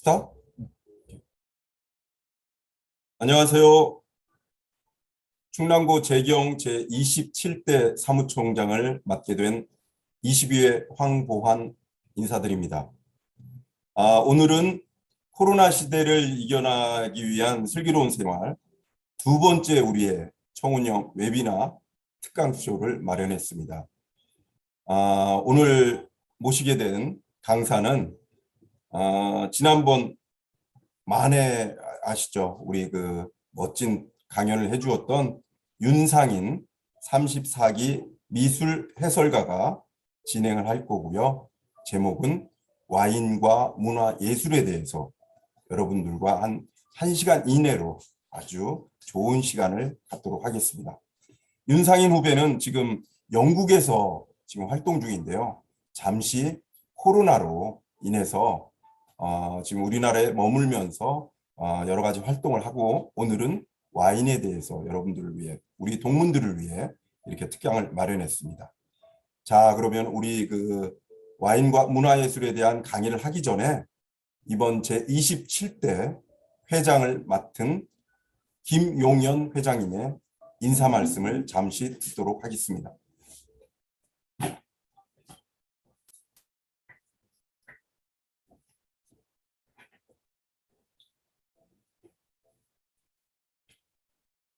스탑. 안녕하세요. 충남고 재경 제27대 사무총장을 맡게 된 22회 황보환 인사드립니다. 오늘은 코로나 시대를 이겨나가기 위한 슬기로운 생활 두 번째 우리의 청운형 웨비나 특강쇼를 마련했습니다. 오늘 모시게 된 강사는 지난번 만에 아시죠? 우리 그 멋진 강연을 해주었던 윤상인 34기 미술 해설가가 진행을 할 거고요. 제목은 와인과 문화 예술에 대해서 여러분들과 한 1시간 이내로 아주 좋은 시간을 갖도록 하겠습니다. 윤상인 후배는 지금 영국에서 지금 활동 중인데요. 잠시 코로나로 인해서 지금 우리나라에 머물면서 여러 가지 활동을 하고 오늘은 와인에 대해서 여러분들을 위해 우리 동문들을 위해 이렇게 특강을 마련했습니다. 자, 그러면 우리 그 와인과 문화예술에 대한 강의를 하기 전에 이번 제27대 회장을 맡은 김용현 회장님의 인사 말씀을 잠시 듣도록 하겠습니다.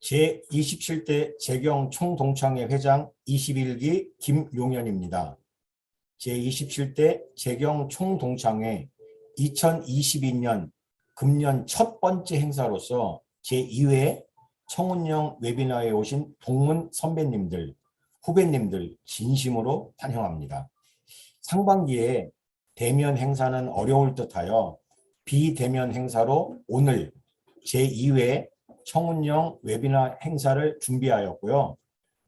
제27대 재경 총동창회 회장 21기 김용현입니다. 제27대 재경 총동창회 2022년 금년 첫 번째 행사로서 제2회 청운형 웨비나에 오신 동문 선배님들, 후배님들 진심으로 환영합니다. 상반기에 대면 행사는 어려울 듯하여 비대면 행사로 오늘 제2회 청운형 웨비나 행사를 준비하였고요.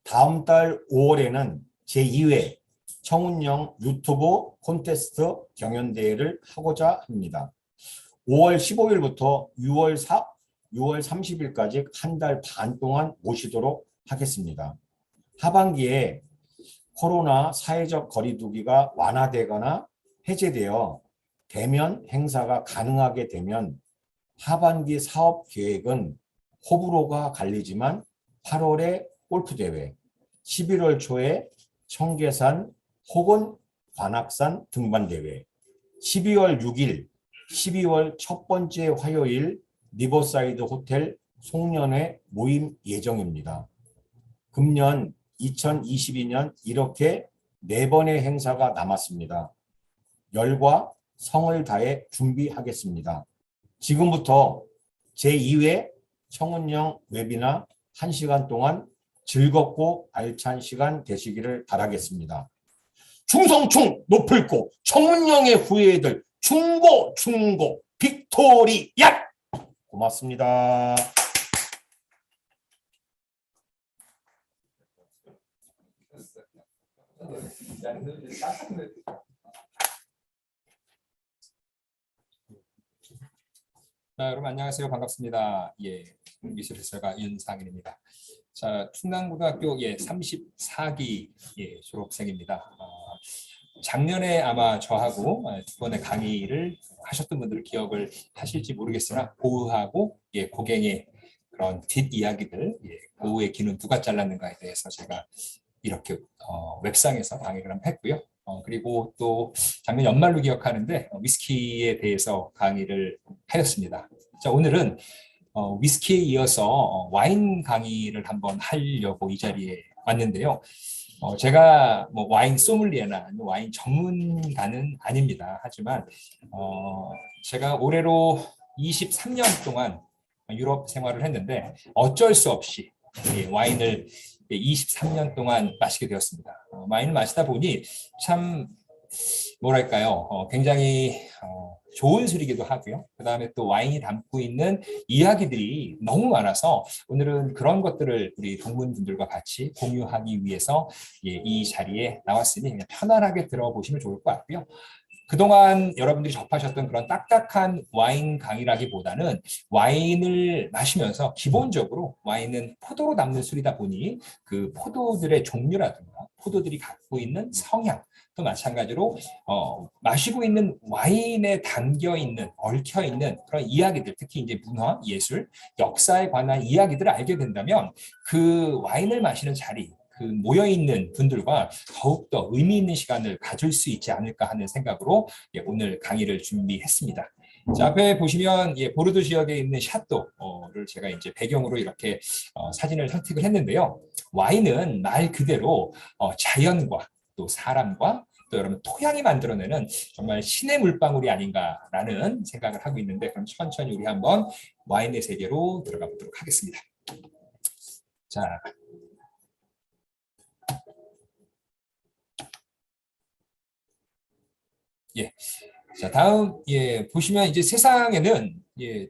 다음 달 5월에는 제2회 청운형 유튜브 콘테스트 경연대회를 하고자 합니다. 5월 15일부터 6월 30일까지 한 달 반 동안 모시도록 하겠습니다. 하반기에 코로나 사회적 거리두기가 완화되거나 해제되어 대면 행사가 가능하게 되면 하반기 사업 계획은 호불호가 갈리지만 8월에 골프대회, 11월 초에 청계산 혹은 관악산 등반대회, 12월 6일, 12월 첫 번째 화요일 리버사이드 호텔 송년회 모임 예정입니다. 금년 2022년 이렇게 4번의 행사가 남았습니다. 열과 성을 다해 준비하겠습니다. 지금부터 제2회 청운형 웨비나 1시간 동안 즐겁고 알찬 시간 되시기를 바라겠습니다. 충성충 높을 곳 청운형의 후예들 충고 빅토리야! 고맙습니다. 여러분 안녕하세요. 반갑습니다. 미술해설가 윤상인입니다. 자, 충남고등학교 34기 졸업생입니다. 작년에 아마 저하고 두 번의 강의를 하셨던 분들은 기억을 하실지 모르겠으나 고흐하고 고갱의 그런 뒷이야기들, 고흐의 귀는 누가 잘랐는가에 대해서 제가 이렇게 웹상에서 강의를 한번 했고요. 그리고 또 작년 연말로 기억하는데 위스키에 대해서 강의를 하였습니다. 자, 오늘은 위스키에 이어서 와인 강의를 한번 하려고 이 자리에 왔는데요. 제가 뭐 와인 소믈리에나 와인 전문가는 아닙니다. 하지만 제가 올해로 23년 동안 유럽 생활을 했는데 어쩔 수 없이 와인을 23년 동안 마시게 되었습니다. 와인을 마시다 보니 참 뭐랄까요, 굉장히 좋은 술이기도 하고요. 그 다음에 또 와인이 담고 있는 이야기들이 너무 많아서 오늘은 그런 것들을 우리 동문분들과 같이 공유하기 위해서 이 자리에 나왔으니 그냥 편안하게 들어보시면 좋을 것 같고요. 그동안 여러분들이 접하셨던 그런 딱딱한 와인 강의라기보다는 와인을 마시면서 기본적으로 와인은 포도로 담는 술이다 보니 그 포도들의 종류라든가 포도들이 갖고 있는 성향, 또 마찬가지로 마시고 있는 와인에 담겨 있는, 얽혀 있는 그런 이야기들, 특히 이제 문화, 예술, 역사에 관한 이야기들을 알게 된다면 그 와인을 마시는 자리, 그 모여 있는 분들과 더욱더 의미 있는 시간을 가질 수 있지 않을까 하는 생각으로 오늘 강의를 준비했습니다. 자, 앞에 보시면 보르도 지역에 있는 샤또를 제가 이제 배경으로 이렇게 사진을 선택을 했는데요. 와인은 말 그대로 자연과 또 사람과 또 여러분 토양이 만들어내는 정말 신의 물방울이 아닌가라는 생각을 하고 있는데, 그럼 천천히 우리 한번 와인의 세계로 들어가 보도록 하겠습니다. 자, 자, 다음 보시면 이제 세상에는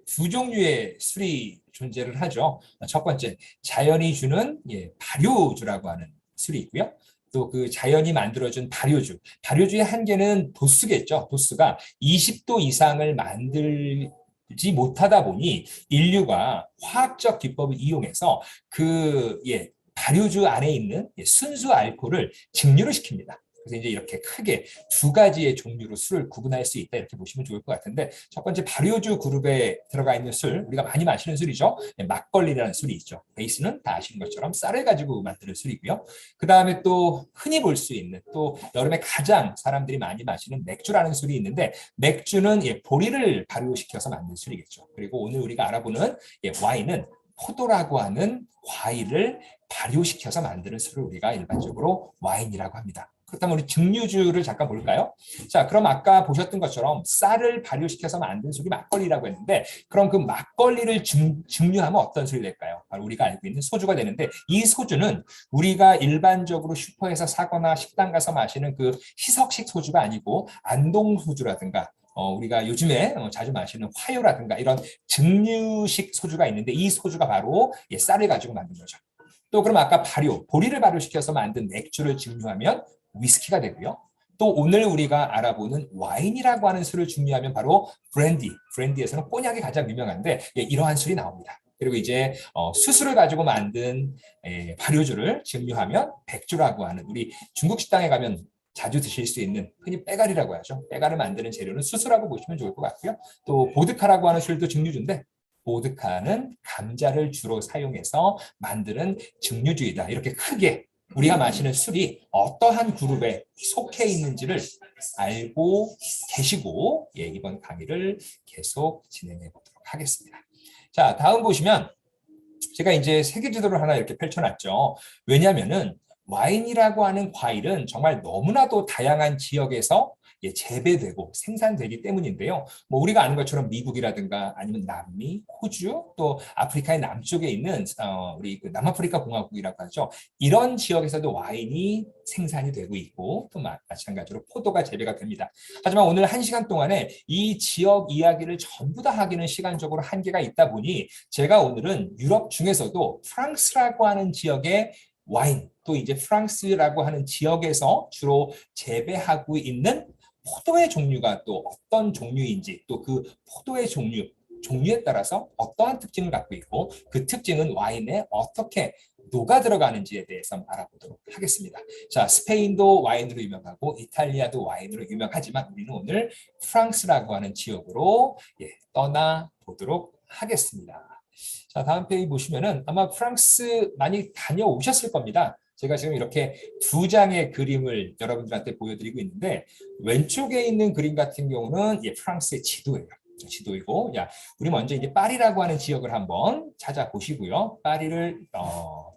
두 종류의 술이 존재를 하죠. 첫 번째, 자연이 주는 발효주라고 하는 술이 있고요. 또 그 자연이 만들어준 발효주, 발효주의 한계는 도수겠죠. 도수가 20도 이상을 만들지 못하다 보니 인류가 화학적 기법을 이용해서 그 발효주 안에 있는 순수 알코올을 증류를 시킵니다. 그래서 이제 이렇게 크게 두 가지의 종류로 술을 구분할 수 있다, 이렇게 보시면 좋을 것 같은데, 첫 번째 발효주 그룹에 들어가 있는 술, 우리가 많이 마시는 술이죠. 막걸리라는 술이 있죠. 베이스는 다 아시는 것처럼 쌀을 가지고 만드는 술이고요. 그 다음에 또 흔히 볼 수 있는, 또 여름에 가장 사람들이 많이 마시는 맥주라는 술이 있는데, 맥주는 보리를 발효시켜서 만든 술이겠죠. 그리고 오늘 우리가 알아보는 와인은 포도라고 하는 과일을 발효시켜서 만드는 술을 우리가 일반적으로 와인이라고 합니다. 그렇다면 우리 증류주를 잠깐 볼까요? 자, 그럼 아까 보셨던 것처럼 쌀을 발효시켜서 만든 술이 막걸리라고 했는데, 그럼 그 막걸리를 증류하면 어떤 술이 될까요? 바로 우리가 알고 있는 소주가 되는데, 이 소주는 우리가 일반적으로 슈퍼에서 사거나 식당 가서 마시는 그 희석식 소주가 아니고 안동소주라든가 우리가 요즘에 자주 마시는 화요라든가 이런 증류식 소주가 있는데, 이 소주가 바로 쌀을 가지고 만든 거죠. 또 그럼 아까 보리를 발효시켜서 만든 맥주를 증류하면 위스키가 되고요. 또 오늘 우리가 알아보는 와인이라고 하는 술을 증류하면 바로 브랜디에서는 꼬냑이 가장 유명한데 이러한 술이 나옵니다. 그리고 이제 수수를 가지고 만든 발효주를 증류하면 백주라고 하는, 우리 중국 식당에 가면 자주 드실 수 있는, 흔히 빼가리라고 하죠. 빼가를 만드는 재료는 수수라고 보시면 좋을 것 같고요. 또 보드카라고 하는 술도 증류주인데, 보드카는 감자를 주로 사용해서 만드는 증류주이다. 이렇게 크게 우리가 마시는 술이 어떠한 그룹에 속해 있는지를 알고 계시고 이번 강의를 계속 진행해 보도록 하겠습니다. 자, 다음 보시면 제가 이제 세계 지도를 하나 이렇게 펼쳐놨죠. 왜냐하면은 와인이라고 하는 과일은 정말 너무나도 다양한 지역에서 재배되고 생산되기 때문인데요. 뭐 우리가 아는 것처럼 미국이라든가 아니면 남미, 호주, 또 아프리카의 남쪽에 있는 우리 그 남아프리카 공화국이라고 하죠. 이런 지역에서도 와인이 생산이 되고 있고, 또 마찬가지로 포도가 재배가 됩니다. 하지만 오늘 1시간 동안에 이 지역 이야기를 전부 다 하기는 시간적으로 한계가 있다 보니, 제가 오늘은 유럽 중에서도 프랑스라고 하는 지역의 와인, 또 이제 프랑스라고 하는 지역에서 주로 재배하고 있는 포도의 종류가 또 어떤 종류인지, 또 그 포도의 종류에 따라서 어떠한 특징을 갖고 있고, 그 특징은 와인에 어떻게 녹아 들어가는지에 대해서 알아보도록 하겠습니다. 자, 스페인도 와인으로 유명하고 이탈리아도 와인으로 유명하지만 우리는 오늘 프랑스라고 하는 지역으로 떠나보도록 하겠습니다. 자, 다음 페이지 보시면은 아마 프랑스 많이 다녀오셨을 겁니다. 제가 지금 이렇게 두 장의 그림을 여러분들한테 보여드리고 있는데, 왼쪽에 있는 그림 같은 경우는 프랑스의 지도이고, 우리 먼저 이제 파리라고 하는 지역을 한번 찾아보시고요. 파리를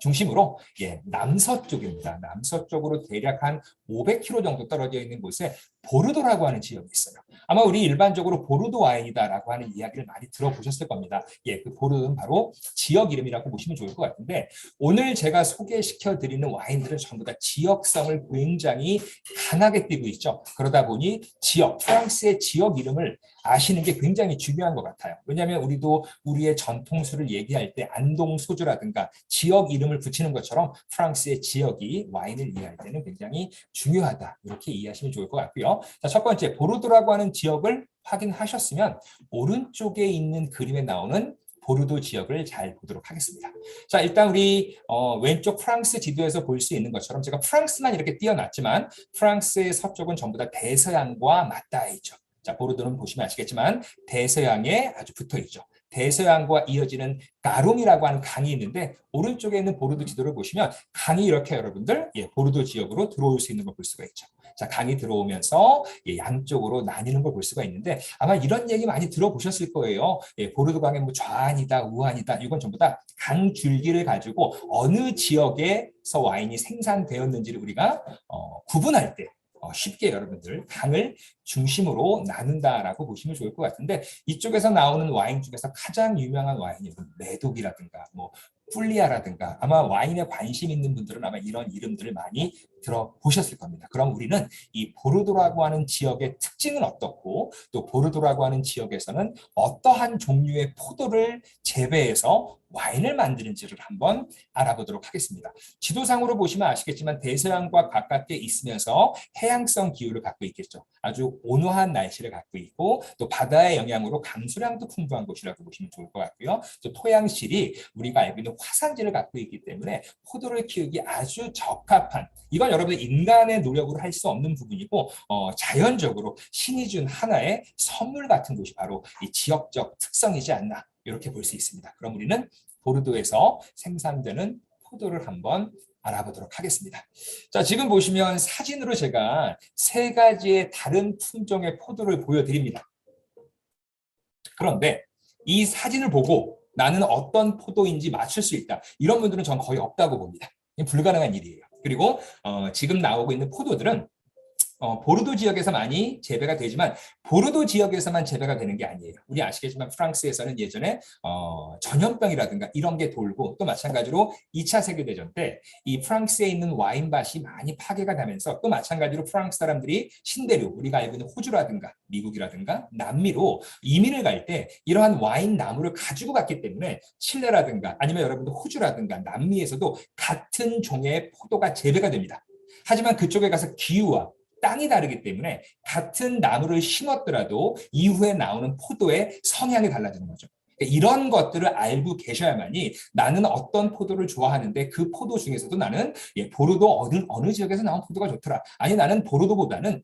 중심으로 남서쪽입니다. 남서쪽으로 대략 한 500km 정도 떨어져 있는 곳에 보르도라고 하는 지역이 있어요. 아마 우리 일반적으로 보르도 와인이다라고 하는 이야기를 많이 들어보셨을 겁니다. 그 보르도는 바로 지역 이름이라고 보시면 좋을 것 같은데, 오늘 제가 소개시켜 드리는 와인들은 전부 다 지역성을 굉장히 강하게 띠고 있죠. 그러다 보니 프랑스의 지역 이름을 아시는 게 굉장히 중요한 것 같아요. 왜냐하면 우리도 우리의 전통술을 얘기할 때 안동 소주라든가 지역 이름을 붙이는 것처럼 프랑스의 지역이 와인을 이해할 때는 굉장히 중요하다, 이렇게 이해하시면 좋을 것 같고요. 자, 첫 번째 보르도라고 하는 지역을 확인하셨으면 오른쪽에 있는 그림에 나오는 보르도 지역을 잘 보도록 하겠습니다. 자, 일단 우리 왼쪽 프랑스 지도에서 볼 수 있는 것처럼 제가 프랑스만 이렇게 띄어놨지만 프랑스의 서쪽은 전부 다 대서양과 맞닿아 있죠. 자, 보르도는 보시면 아시겠지만 대서양에 아주 붙어 있죠. 대서양과 이어지는 가롱이라고 하는 강이 있는데 오른쪽에 있는 보르도 지도를 보시면 강이 이렇게 여러분들 보르도 지역으로 들어올 수 있는 걸 볼 수가 있죠. 자, 강이 들어오면서 양쪽으로 나뉘는 걸 볼 수가 있는데 아마 이런 얘기 많이 들어보셨을 거예요. 보르도 강의 뭐 좌안이다, 우안이다. 이건 전부 다 강 줄기를 가지고 어느 지역에서 와인이 생산되었는지를 우리가 구분할 때 쉽게 여러분들 강을 중심으로 나눈다라고 보시면 좋을 것 같은데 이쪽에서 나오는 와인 중에서 가장 유명한 와인이 메독이라든가 뭐 풀리아라든가 아마 와인에 관심 있는 분들은 아마 이런 이름들을 많이 들어보셨을 겁니다. 그럼 우리는 이 보르도라고 하는 지역의 특징은 어떻고 또 보르도라고 하는 지역에서는 어떠한 종류의 포도를 재배해서 와인을 만드는지를 한번 알아보도록 하겠습니다. 지도상으로 보시면 아시겠지만 대서양과 가깝게 있으면서 해양성 기후를 갖고 있겠죠. 아주 온화한 날씨를 갖고 있고 또 바다의 영향으로 강수량도 풍부한 곳이라고 보시면 좋을 것 같고요. 또 토양실이 우리가 알고 있는 화산지를 갖고 있기 때문에 포도를 키우기 아주 적합한 이건 여러분들 인간의 노력으로 할 수 없는 부분이고 자연적으로 신이 준 하나의 선물 같은 곳이 바로 이 지역적 특성이지 않나 이렇게 볼 수 있습니다. 그럼 우리는 보르도에서 생산되는 포도를 한번 알아보도록 하겠습니다. 자, 지금 보시면 사진으로 제가 세 가지의 다른 품종의 포도를 보여드립니다. 그런데 이 사진을 보고 나는 어떤 포도인지 맞출 수 있다. 이런 분들은 전 거의 없다고 봅니다. 불가능한 일이에요. 그리고 지금 나오고 있는 포도들은 보르도 지역에서 많이 재배가 되지만 보르도 지역에서만 재배가 되는 게 아니에요. 우리 아시겠지만 프랑스에서는 예전에 전염병이라든가 이런 게 돌고 또 마찬가지로 2차 세계대전 때 이 프랑스에 있는 와인밭이 많이 파괴가 되면서 또 마찬가지로 프랑스 사람들이 신대륙 우리가 알고 있는 호주라든가 미국이라든가 남미로 이민을 갈 때 이러한 와인 나무를 가지고 갔기 때문에 칠레라든가 아니면 여러분들 호주라든가 남미에서도 같은 종의 포도가 재배가 됩니다. 하지만 그쪽에 가서 기후와 땅이 다르기 때문에 같은 나무를 심었더라도 이후에 나오는 포도의 성향이 달라지는 거죠. 이런 것들을 알고 계셔야만이 나는 어떤 포도를 좋아하는데 그 포도 중에서도 나는 보르도 어느 지역에서 나온 포도가 좋더라. 아니 나는 보르도보다는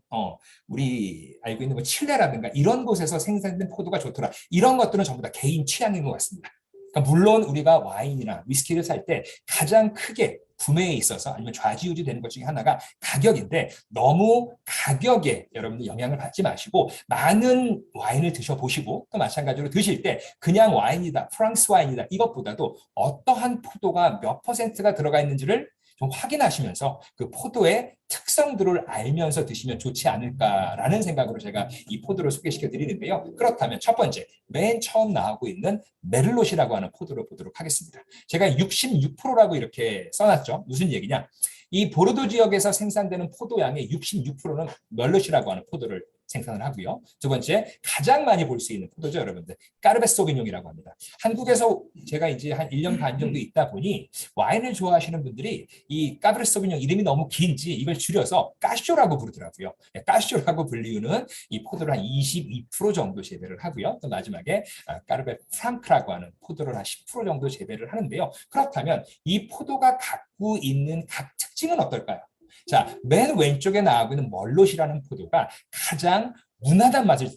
우리 알고 있는 뭐 칠레라든가 이런 곳에서 생산된 포도가 좋더라. 이런 것들은 전부 다 개인 취향인 것 같습니다. 그러니까 물론 우리가 와인이나 위스키를 살 때 가장 크게 구매에 있어서 아니면 좌지우지 되는 것 중에 하나가 가격인데 너무 가격에 여러분들 영향을 받지 마시고 많은 와인을 드셔보시고 또 마찬가지로 드실 때 그냥 와인이다, 프랑스 와인이다 이것보다도 어떠한 포도가 몇 퍼센트가 들어가 있는지를 좀 확인하시면서 그 포도의 특성들을 알면서 드시면 좋지 않을까라는 생각으로 제가 이 포도를 소개시켜 드리는데요. 그렇다면 첫 번째, 맨 처음 나오고 있는 메를롯이라고 하는 포도를 보도록 하겠습니다. 제가 66%라고 이렇게 써놨죠. 무슨 얘기냐? 이 보르도 지역에서 생산되는 포도양의 66%는 멜롯이라고 하는 포도를 생산을 하고요. 두 번째, 가장 많이 볼 수 있는 포도죠, 여러분들. 까르베 소비뇽이라고 합니다. 한국에서 제가 이제 한 1년 반 정도 있다 보니 와인을 좋아하시는 분들이 이 까르베 소비뇽 이름이 너무 긴지 이걸 줄여서 까쇼라고 부르더라고요. 까쇼라고 불리우는 이 포도를 한 22% 정도 재배를 하고요. 또 마지막에 까르베 프랑크라고 하는 포도를 한 10% 정도 재배를 하는데요. 그렇다면 이 포도가 갖고 있는 각 특징은 어떨까요? 자, 맨 왼쪽에 나오고 있는 멀롯이라는 포도가 가장 무난한 맛을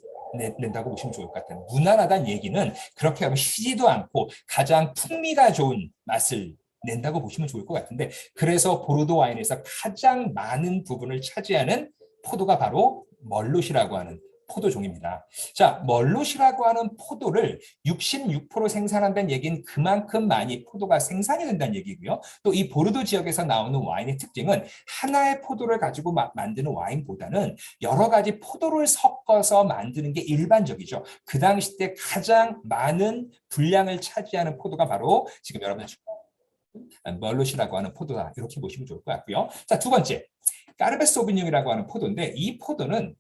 낸다고 보시면 좋을 것 같아요. 무난하다는 얘기는 그렇게 하면 시지도 않고 가장 풍미가 좋은 맛을 낸다고 보시면 좋을 것 같은데 그래서 보르도 와인에서 가장 많은 부분을 차지하는 포도가 바로 멀롯이라고 하는 포도종입니다. 자, 멀롯이라고 하는 포도를 66% 생산한다는 얘기는 그만큼 많이 포도가 생산이 된다는 얘기고요. 또 이 보르도 지역에서 나오는 와인의 특징은 하나의 포도를 가지고 만드는 와인보다는 여러 가지 포도를 섞어서 만드는 게 일반적이죠. 그 당시 때 가장 많은 분량을 차지하는 포도가 바로 지금 여러분 멀롯이라고 하는 포도다. 이렇게 보시면 좋을 것 같고요. 자, 두 번째. 까르베 소비뇽이라고 하는 포도인데 이 포도는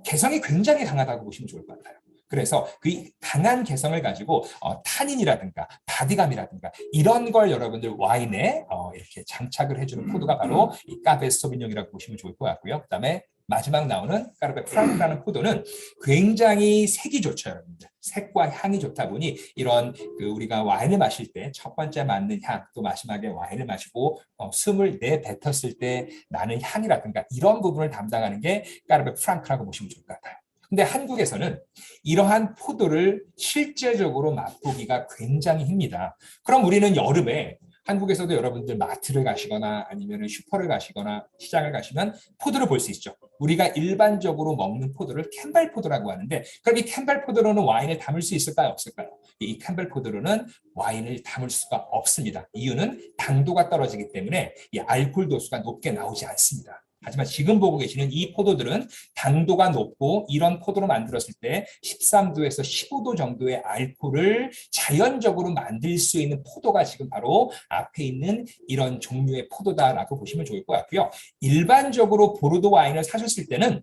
개성이 굉장히 강하다고 보시면 좋을 것 같아요. 그래서 그 강한 개성을 가지고 타닌이라든가 바디감이라든가 이런 걸 여러분들 와인에 이렇게 장착을 해주는 포도가 바로 이 까베 소비뇽이라고 보시면 좋을 것 같고요. 그다음에 마지막 나오는 까르베 프랑크라는 포도는 굉장히 색이 좋죠, 여러분들. 색과 향이 좋다 보니 이런 우리가 와인을 마실 때 첫 번째 맡는 향, 또 마지막에 와인을 마시고 숨을 내뱉었을 때 나는 향이라든가 이런 부분을 담당하는 게 까르베 프랑크라고 보시면 좋을 것 같아요. 근데 한국에서는 이러한 포도를 실제적으로 맛보기가 굉장히 힘듭니다. 그럼 우리는 여름에 한국에서도 여러분들 마트를 가시거나 아니면 슈퍼를 가시거나 시장을 가시면 포도를 볼 수 있죠. 우리가 일반적으로 먹는 포도를 캠벨 포도라고 하는데 그럼 이 캠벨 포도로는 와인을 담을 수 있을까요? 없을까요? 이 캠벨 포도로는 와인을 담을 수가 없습니다. 이유는 당도가 떨어지기 때문에 이 알코올 도수가 높게 나오지 않습니다. 하지만 지금 보고 계시는 이 포도들은 당도가 높고 이런 포도로 만들었을 때 13도에서 15도 정도의 알코올을 자연적으로 만들 수 있는 포도가 지금 바로 앞에 있는 이런 종류의 포도다라고 보시면 좋을 것 같고요. 일반적으로 보르도 와인을 사셨을 때는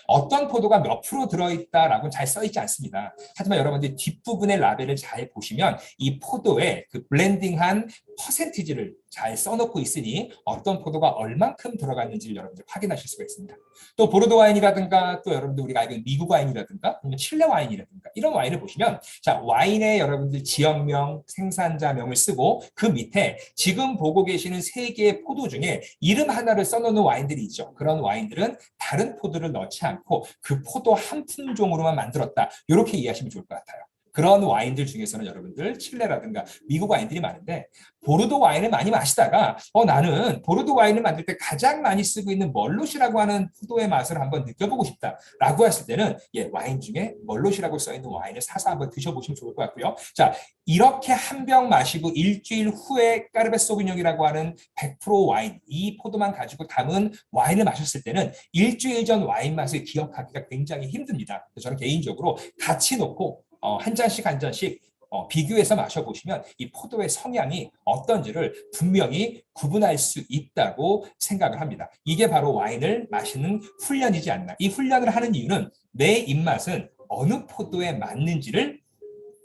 어떤 포도가 몇 프로 들어있다라고는 잘 써있지 않습니다. 하지만 여러분들 뒷부분의 라벨을 잘 보시면 이 포도에 그 블렌딩한 퍼센티지를 잘 써놓고 있으니 어떤 포도가 얼만큼 들어갔는지를 여러분들 확인하실 수가 있습니다. 또 보르도 와인이라든가 또 여러분들 우리가 알고 있는 미국 와인이라든가 아니면 칠레 와인이라든가 이런 와인을 보시면 자 와인에 여러분들 지역명, 생산자명을 쓰고 그 밑에 지금 보고 계시는 세 개의 포도 중에 이름 하나를 써놓는 와인들이 있죠. 그런 와인들은 다른 포도를 넣지 않고 그 포도 한 품종으로만 만들었다. 이렇게 이해하시면 좋을 것 같아요. 그런 와인들 중에서는 여러분들 칠레라든가 미국 와인들이 많은데 보르도 와인을 많이 마시다가 나는 보르도 와인을 만들 때 가장 많이 쓰고 있는 멀롯이라고 하는 포도의 맛을 한번 느껴보고 싶다라고 했을 때는 와인 중에 멀롯이라고 써있는 와인을 사서 한번 드셔보시면 좋을 것 같고요. 자 이렇게 한 병 마시고 일주일 후에 까르베 소비뇽이라고 하는 100% 와인 이 포도만 가지고 담은 와인을 마셨을 때는 일주일 전 와인 맛을 기억하기가 굉장히 힘듭니다. 저는 개인적으로 같이 놓고 한 잔씩 한 잔씩 비교해서 마셔보시면 이 포도의 성향이 어떤지를 분명히 구분할 수 있다고 생각을 합니다. 이게 바로 와인을 마시는 훈련이지 않나. 이 훈련을 하는 이유는 내 입맛은 어느 포도에 맞는지를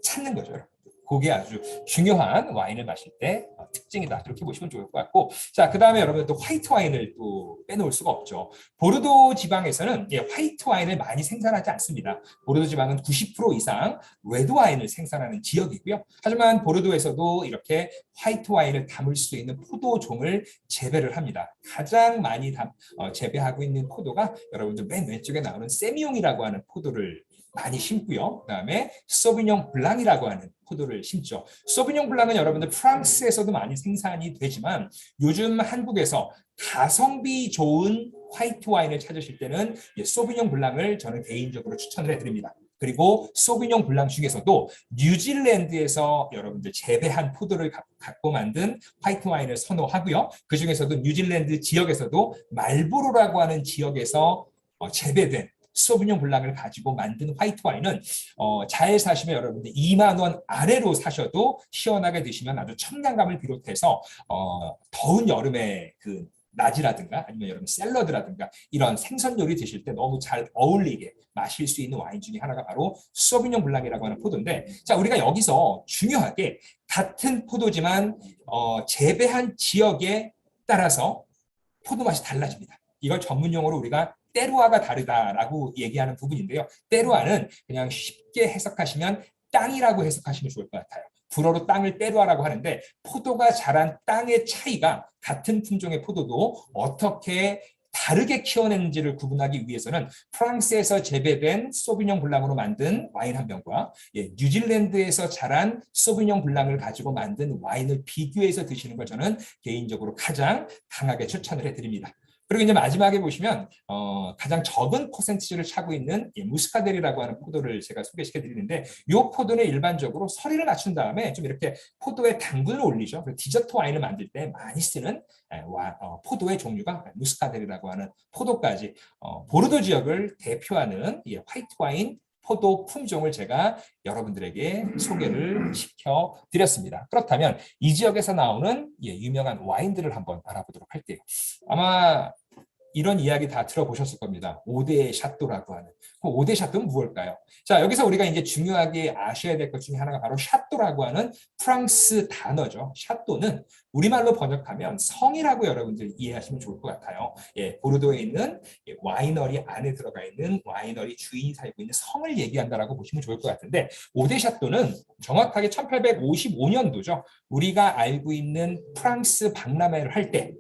찾는 거죠. 그게 아주 중요한 와인을 마실 때 특징이다. 이렇게 보시면 좋을 것 같고 자, 그 다음에 여러분 또 화이트 와인을 또 빼놓을 수가 없죠. 보르도 지방에서는 화이트 와인을 많이 생산하지 않습니다. 보르도 지방은 90% 이상 레드 와인을 생산하는 지역이고요. 하지만 보르도에서도 이렇게 화이트 와인을 담을 수 있는 포도종을 재배를 합니다. 가장 많이 재배하고 있는 포도가 여러분들 맨 왼쪽에 나오는 세미용이라고 하는 포도를 많이 심고요. 그다음에 소비뇽 블랑이라고 하는 포도를 심죠. 소비뇽 블랑은 여러분들 프랑스에서도 많이 생산이 되지만 요즘 한국에서 가성비 좋은 화이트 와인을 찾으실 때는 소비뇽 블랑을 저는 개인적으로 추천을 해드립니다. 그리고 소비뇽 블랑 중에서도 뉴질랜드에서 여러분들 재배한 포도를 갖고 만든 화이트 와인을 선호하고요. 그 중에서도 뉴질랜드 지역에서도 말보로라고 하는 지역에서 재배된 소비뇽 블랑을 가지고 만든 화이트 와인은 잘 사시면 여러분들 2만 원 아래로 사셔도 시원하게 드시면 아주 청량감을 비롯해서 더운 여름에 그 낮이라든가 아니면 여러분 샐러드라든가 이런 생선 요리 드실 때 너무 잘 어울리게 마실 수 있는 와인 중에 하나가 바로 소비뇽 블랑이라고 하는 포도인데 자 우리가 여기서 중요하게 같은 포도지만 재배한 지역에 따라서 포도 맛이 달라집니다. 이걸 전문 용어로 우리가 때루아가 다르다라고 얘기하는 부분인데요. 때루아는 그냥 쉽게 해석하시면 땅이라고 해석하시면 좋을 것 같아요. 불어로 땅을 때루아라고 하는데 포도가 자란 땅의 차이가 같은 품종의 포도도 어떻게 다르게 키워내는지를 구분하기 위해서는 프랑스에서 재배된 소비뇽 블랑으로 만든 와인 한 병과 뉴질랜드에서 자란 소비뇽 블랑을 가지고 만든 와인을 비교해서 드시는 걸 저는 개인적으로 가장 강하게 추천을 해드립니다. 그리고 이제 마지막에 보시면 가장 적은 퍼센티지를 차고 있는 무스카델이라고 하는 포도를 제가 소개시켜 드리는데 이 포도는 일반적으로 서리를 맞춘 다음에 좀 이렇게 포도에 당분을 올리죠. 디저트 와인을 만들 때 많이 쓰는 포도의 종류가 무스카델이라고 하는 포도까지 보르도 지역을 대표하는 화이트 와인 포도 품종을 제가 여러분들에게 소개를 시켜드렸습니다. 그렇다면 이 지역에서 나오는 유명한 와인들을 한번 알아보도록 할게요. 아마 이런 이야기 다 들어보셨을 겁니다. 5대 샤또라고 하는. 그 5대 샤또는 무엇일까요? 자, 여기서 우리가 이제 중요하게 아셔야 될 것 중에 하나가 바로 샤또라고 하는 프랑스 단어죠. 샤또는 우리말로 번역하면 성이라고 여러분들 이해하시면 좋을 것 같아요. 예, 보르도에 있는 와이너리 안에 들어가 있는 와이너리 주인이 살고 있는 성을 얘기한다라고 보시면 좋을 것 같은데 5대 샤또는 정확하게 1855년도죠. 우리가 알고 있는 프랑스 박람회를 할 때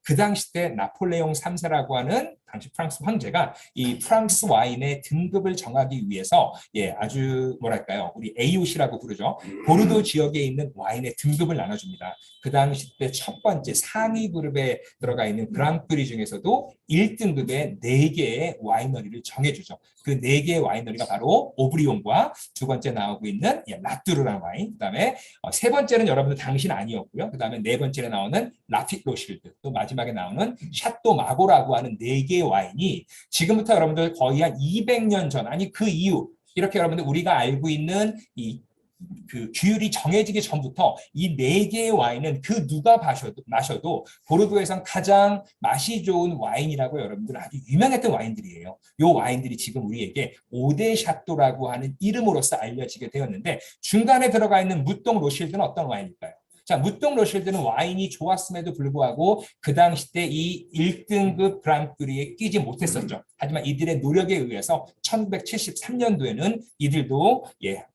그 당시 때 나폴레옹 3세라고 하는 당시 프랑스 황제가 이 프랑스 와인의 등급을 정하기 위해서 아주 뭐랄까요, 우리 AOC라고 부르죠. 보르도 지역에 있는 와인의 등급을 나눠줍니다. 그 당시 때 첫 번째 상위 그룹에 들어가 있는 그랑프리 중에서도 1등급의 4개의 와이너리를 정해주죠. 그 4개의 와이너리가 바로 오브리온과 두 번째 나오고 있는 라뚜르라는 와인, 그다음에 세 번째는 여러분들 당신 아니었고요. 그다음에 네 번째에 나오는 라핏 로실드, 또 마지막에 나오는 샤또 마고라고 하는 4개의 와인이 지금부터 여러분들 거의 한 200년 전, 아니 그 이후 이렇게 여러분들 우리가 알고 있는 그 규율이 정해지기 전부터 이 4개의 와인은 그 누가 마셔도 보르도에선 가장 맛이 좋은 와인이라고 여러분들 아주 유명했던 와인들이에요. 이 와인들이 지금 우리에게 5대 샤또라고 하는 이름으로서 알려지게 되었는데 중간에 들어가 있는 무똥 로실드는 어떤 와인일까요? 자, 무똥 로실드는 와인이 좋았음에도 불구하고 그 당시 때 이 1등급 그랑프리에 끼지 못했었죠. 하지만 이들의 노력에 의해서 1973년도에는 이들도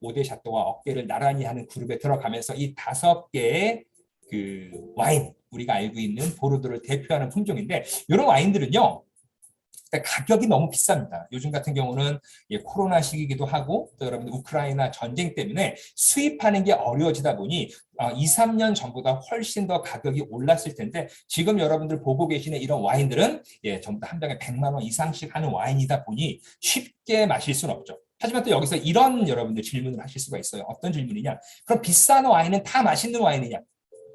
5대 샤또와 어깨를 나란히 하는 그룹에 들어가면서 이 5개의 그 와인, 우리가 알고 있는 보르도를 대표하는 품종인데 이런 와인들은요. 가격이 너무 비쌉니다. 요즘 같은 경우는 코로나 시기이기도 하고 또 여러분들 우크라이나 전쟁 때문에 수입하는 게 어려워지다 보니 2, 3년 전보다 훨씬 더 가격이 올랐을 텐데 지금 여러분들 보고 계시는 이런 와인들은 전부 다 한 병에 100만 원 이상씩 하는 와인이다 보니 쉽게 마실 수는 없죠. 하지만 또 여기서 이런 여러분들 질문을 하실 수가 있어요. 어떤 질문이냐? 그럼 비싼 와인은 다 맛있는 와인이냐?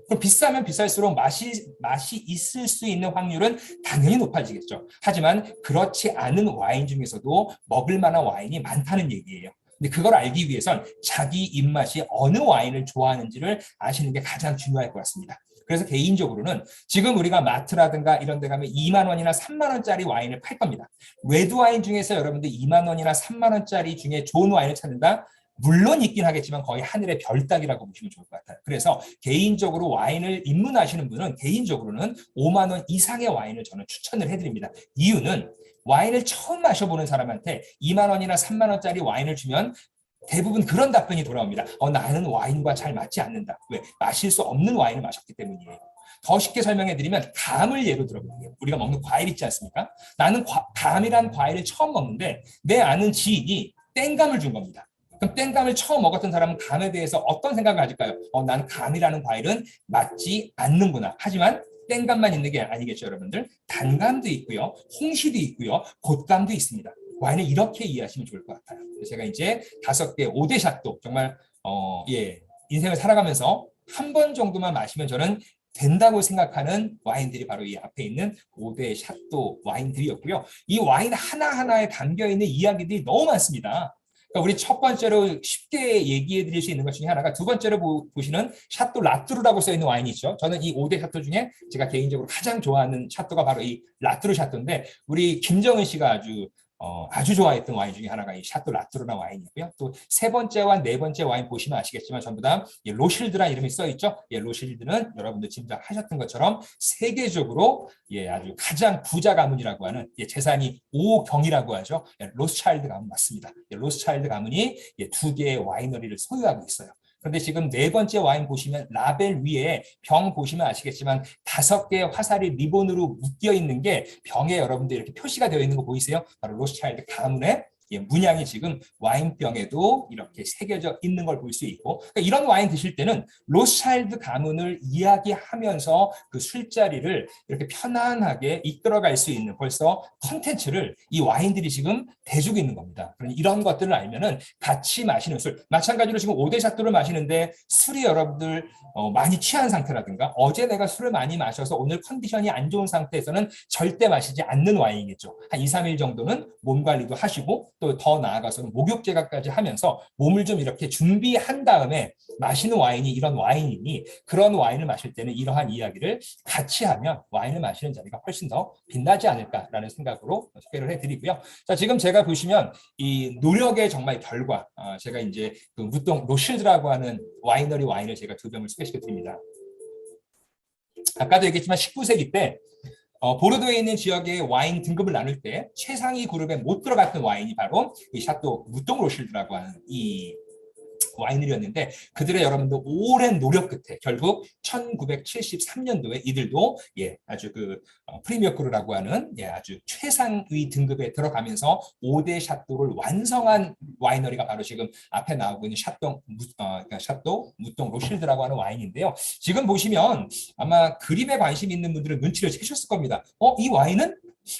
그럼 비싸면 비쌀수록 맛이 있을 수 있는 확률은 당연히 높아지겠죠. 하지만 그렇지 않은 와인 중에서도 먹을 만한 와인이 많다는 얘기예요. 근데 그걸 알기 위해선 자기 입맛이 어느 와인을 좋아하는지를 아시는 게 가장 중요할 것 같습니다. 그래서 개인적으로는 지금 우리가 마트라든가 이런 데 가면 2만 원이나 3만 원짜리 와인을 팔 겁니다. 레드 와인 중에서 여러분들 2만 원이나 3만 원짜리 중에 좋은 와인을 찾는다? 물론 있긴 하겠지만 거의 하늘의 별 따기라고 보시면 좋을 것 같아요. 그래서 개인적으로 와인을 입문하시는 분은 개인적으로는 5만 원 이상의 와인을 저는 추천을 해드립니다. 이유는 와인을 처음 마셔보는 사람한테 2만 원이나 3만 원짜리 와인을 주면 대부분 그런 답변이 돌아옵니다. 나는 와인과 잘 맞지 않는다. 왜? 마실 수 없는 와인을 마셨기 때문이에요. 더 쉽게 설명해드리면 감을 예로 들어볼게요. 우리가 먹는 과일 있지 않습니까? 나는 감이란 과일을 처음 먹는데 내 아는 지인이 땡감을 준 겁니다. 그럼 땡감을 처음 먹었던 사람은 감에 대해서 어떤 생각을 가질까요? 나는 감이라는 과일은 맞지 않는구나. 하지만 땡감만 있는 게 아니겠죠, 여러분들. 단감도 있고요, 홍시도 있고요, 곶감도 있습니다. 와인을 이렇게 이해하시면 좋을 것 같아요. 제가 이제 5개 5대 샷도 정말 인생을 살아가면서 한 번 정도만 마시면 저는 된다고 생각하는 와인들이 바로 이 앞에 있는 5대 샷도 와인들이었고요. 이 와인 하나하나에 담겨있는 이야기들이 너무 많습니다. 그러니까 우리 첫 번째로 쉽게 얘기해 드릴 수 있는 것 중에 하나가 두 번째로 보시는 샤또 라뚜르라고 써 있는 와인이 있죠. 저는 이 5대 샤또 중에 제가 개인적으로 가장 좋아하는 샤또가 바로 이 라뚜르 샤또인데 우리 김정은 씨가 아주 좋아했던 와인 중에 하나가 이 샤또 라뚜르라는 와인이고요. 또 세 번째와 네 번째 와인 보시면 아시겠지만 전부 다 로실드라는 이름이 써 있죠. 로실드는 여러분들 짐작하셨던 것처럼 세계적으로 아주 가장 부자 가문이라고 하는 재산이 5경이라고 하죠. 로스차일드 가문 맞습니다. 로스차일드 가문이 2개의 와이너리를 소유하고 있어요. 그런데 지금 네 번째 와인 보시면 라벨 위에 병 보시면 아시겠지만 5개의 화살이 리본으로 묶여 있는 게 병에 여러분들 이렇게 표시가 되어 있는 거 보이세요? 바로 로스차일드 가문의 문양이 지금 와인병에도 이렇게 새겨져 있는 걸 볼 수 있고, 그러니까 이런 와인 드실 때는 로스차일드 가문을 이야기하면서 그 술자리를 이렇게 편안하게 이끌어갈 수 있는 벌써 컨텐츠를 이 와인들이 지금 대주고 있는 겁니다. 그러니 이런 것들을 알면은 같이 마시는 술, 마찬가지로 지금 5대 샷도를 마시는데 술이 여러분들 많이 취한 상태라든가 어제 내가 술을 많이 마셔서 오늘 컨디션이 안 좋은 상태에서는 절대 마시지 않는 와인이겠죠. 한 2, 3일 정도는 몸 관리도 하시고 또 또 더 나아가서는 목욕 제거까지 하면서 몸을 좀 이렇게 준비한 다음에 마시는 와인이 이런 와인이니 그런 와인을 마실 때는 이러한 이야기를 같이 하면 와인을 마시는 자리가 훨씬 더 빛나지 않을까라는 생각으로 소개를 해드리고요. 자, 지금 제가 보시면 이 노력의 정말 결과, 제가 이제 그 무동 로실드라고 하는 와이너리 와인을 제가 2병을 소개시켜 드립니다. 아까도 얘기했지만 19세기 때 보르도에 있는 지역의 와인 등급을 나눌 때 최상위 그룹에 못 들어갔던 와인이 바로 이 샤또 무동 로실드라고 하는 이 와인들이었는데 그들의 여러분들 오랜 노력 끝에 결국 1973년도에 이들도 아주 그 프리미어 크루라고 하는 아주 최상위 등급에 들어가면서 5대 샤또를 완성한 와이너리가 바로 지금 앞에 나오고 있는 샤또 무동 로실드라고 하는 와인인데요. 지금 보시면 아마 그림에 관심 있는 분들은 눈치를 채셨을 겁니다. 이 와인은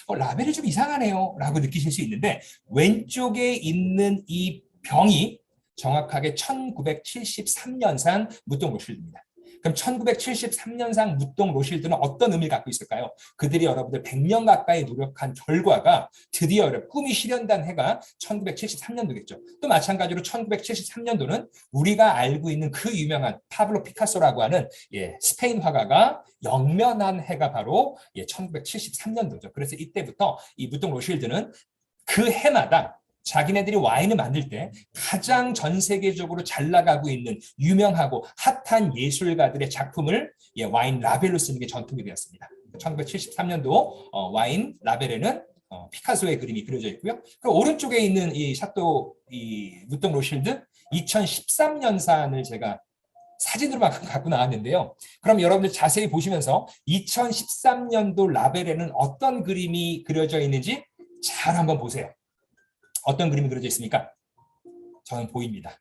라벨이 좀 이상하네요 라고 느끼실 수 있는데 왼쪽에 있는 이 병이 정확하게 1973년산 무동 로실드입니다. 그럼 1973년산 무동 로실드는 어떤 의미를 갖고 있을까요? 그들이 여러분들 100년 가까이 노력한 결과가 드디어 꿈이 실현된 해가 1973년도겠죠. 또 마찬가지로 1973년도는 우리가 알고 있는 그 유명한 파블로 피카소라고 하는 스페인 화가가 영면한 해가 바로 1973년도죠. 그래서 이때부터 이 무동 로실드는 그 해마다 자기네들이 와인을 만들 때 가장 전 세계적으로 잘 나가고 있는 유명하고 핫한 예술가들의 작품을 와인 라벨로 쓰는 게 전통이 되었습니다. 1973년도 와인 라벨에는 피카소의 그림이 그려져 있고요. 그리고 오른쪽에 있는 이 샤또 이 무동 로실드 2013년산을 제가 사진으로만 갖고 나왔는데요. 그럼 여러분들 자세히 보시면서 2013년도 라벨에는 어떤 그림이 그려져 있는지 잘 한번 보세요. 어떤 그림이 그려져 있습니까? 저는 보입니다.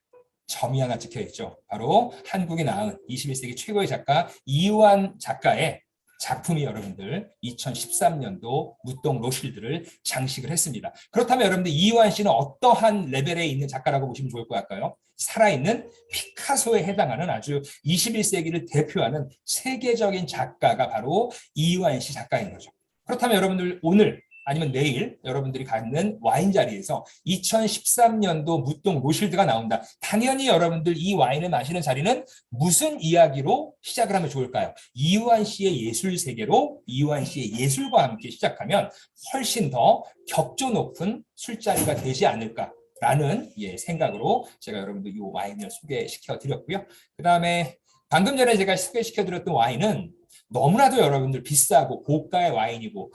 점이 하나 찍혀 있죠. 바로 한국이 낳은 21세기 최고의 작가 이완 작가의 작품이 여러분들 2013년도 무동 로실드를 장식을 했습니다. 그렇다면 여러분들 이완 씨는 어떠한 레벨에 있는 작가라고 보시면 좋을 것 같까요? 살아있는 피카소에 해당하는 아주 21세기를 대표하는 세계적인 작가가 바로 이완 씨 작가인 거죠. 그렇다면 여러분들 오늘 아니면 내일 여러분들이 갖는 와인 자리에서 2013년도 무동 로실드가 나온다. 당연히 여러분들 이 와인을 마시는 자리는 무슨 이야기로 시작을 하면 좋을까요? 이완 씨의 예술 세계로 이완 씨의 예술과 함께 시작하면 훨씬 더 격조 높은 술자리가 되지 않을까라는 생각으로 제가 여러분들 이 와인을 소개시켜 드렸고요. 그 다음에 방금 전에 제가 소개시켜 드렸던 와인은 너무나도 여러분들 비싸고 고가의 와인이고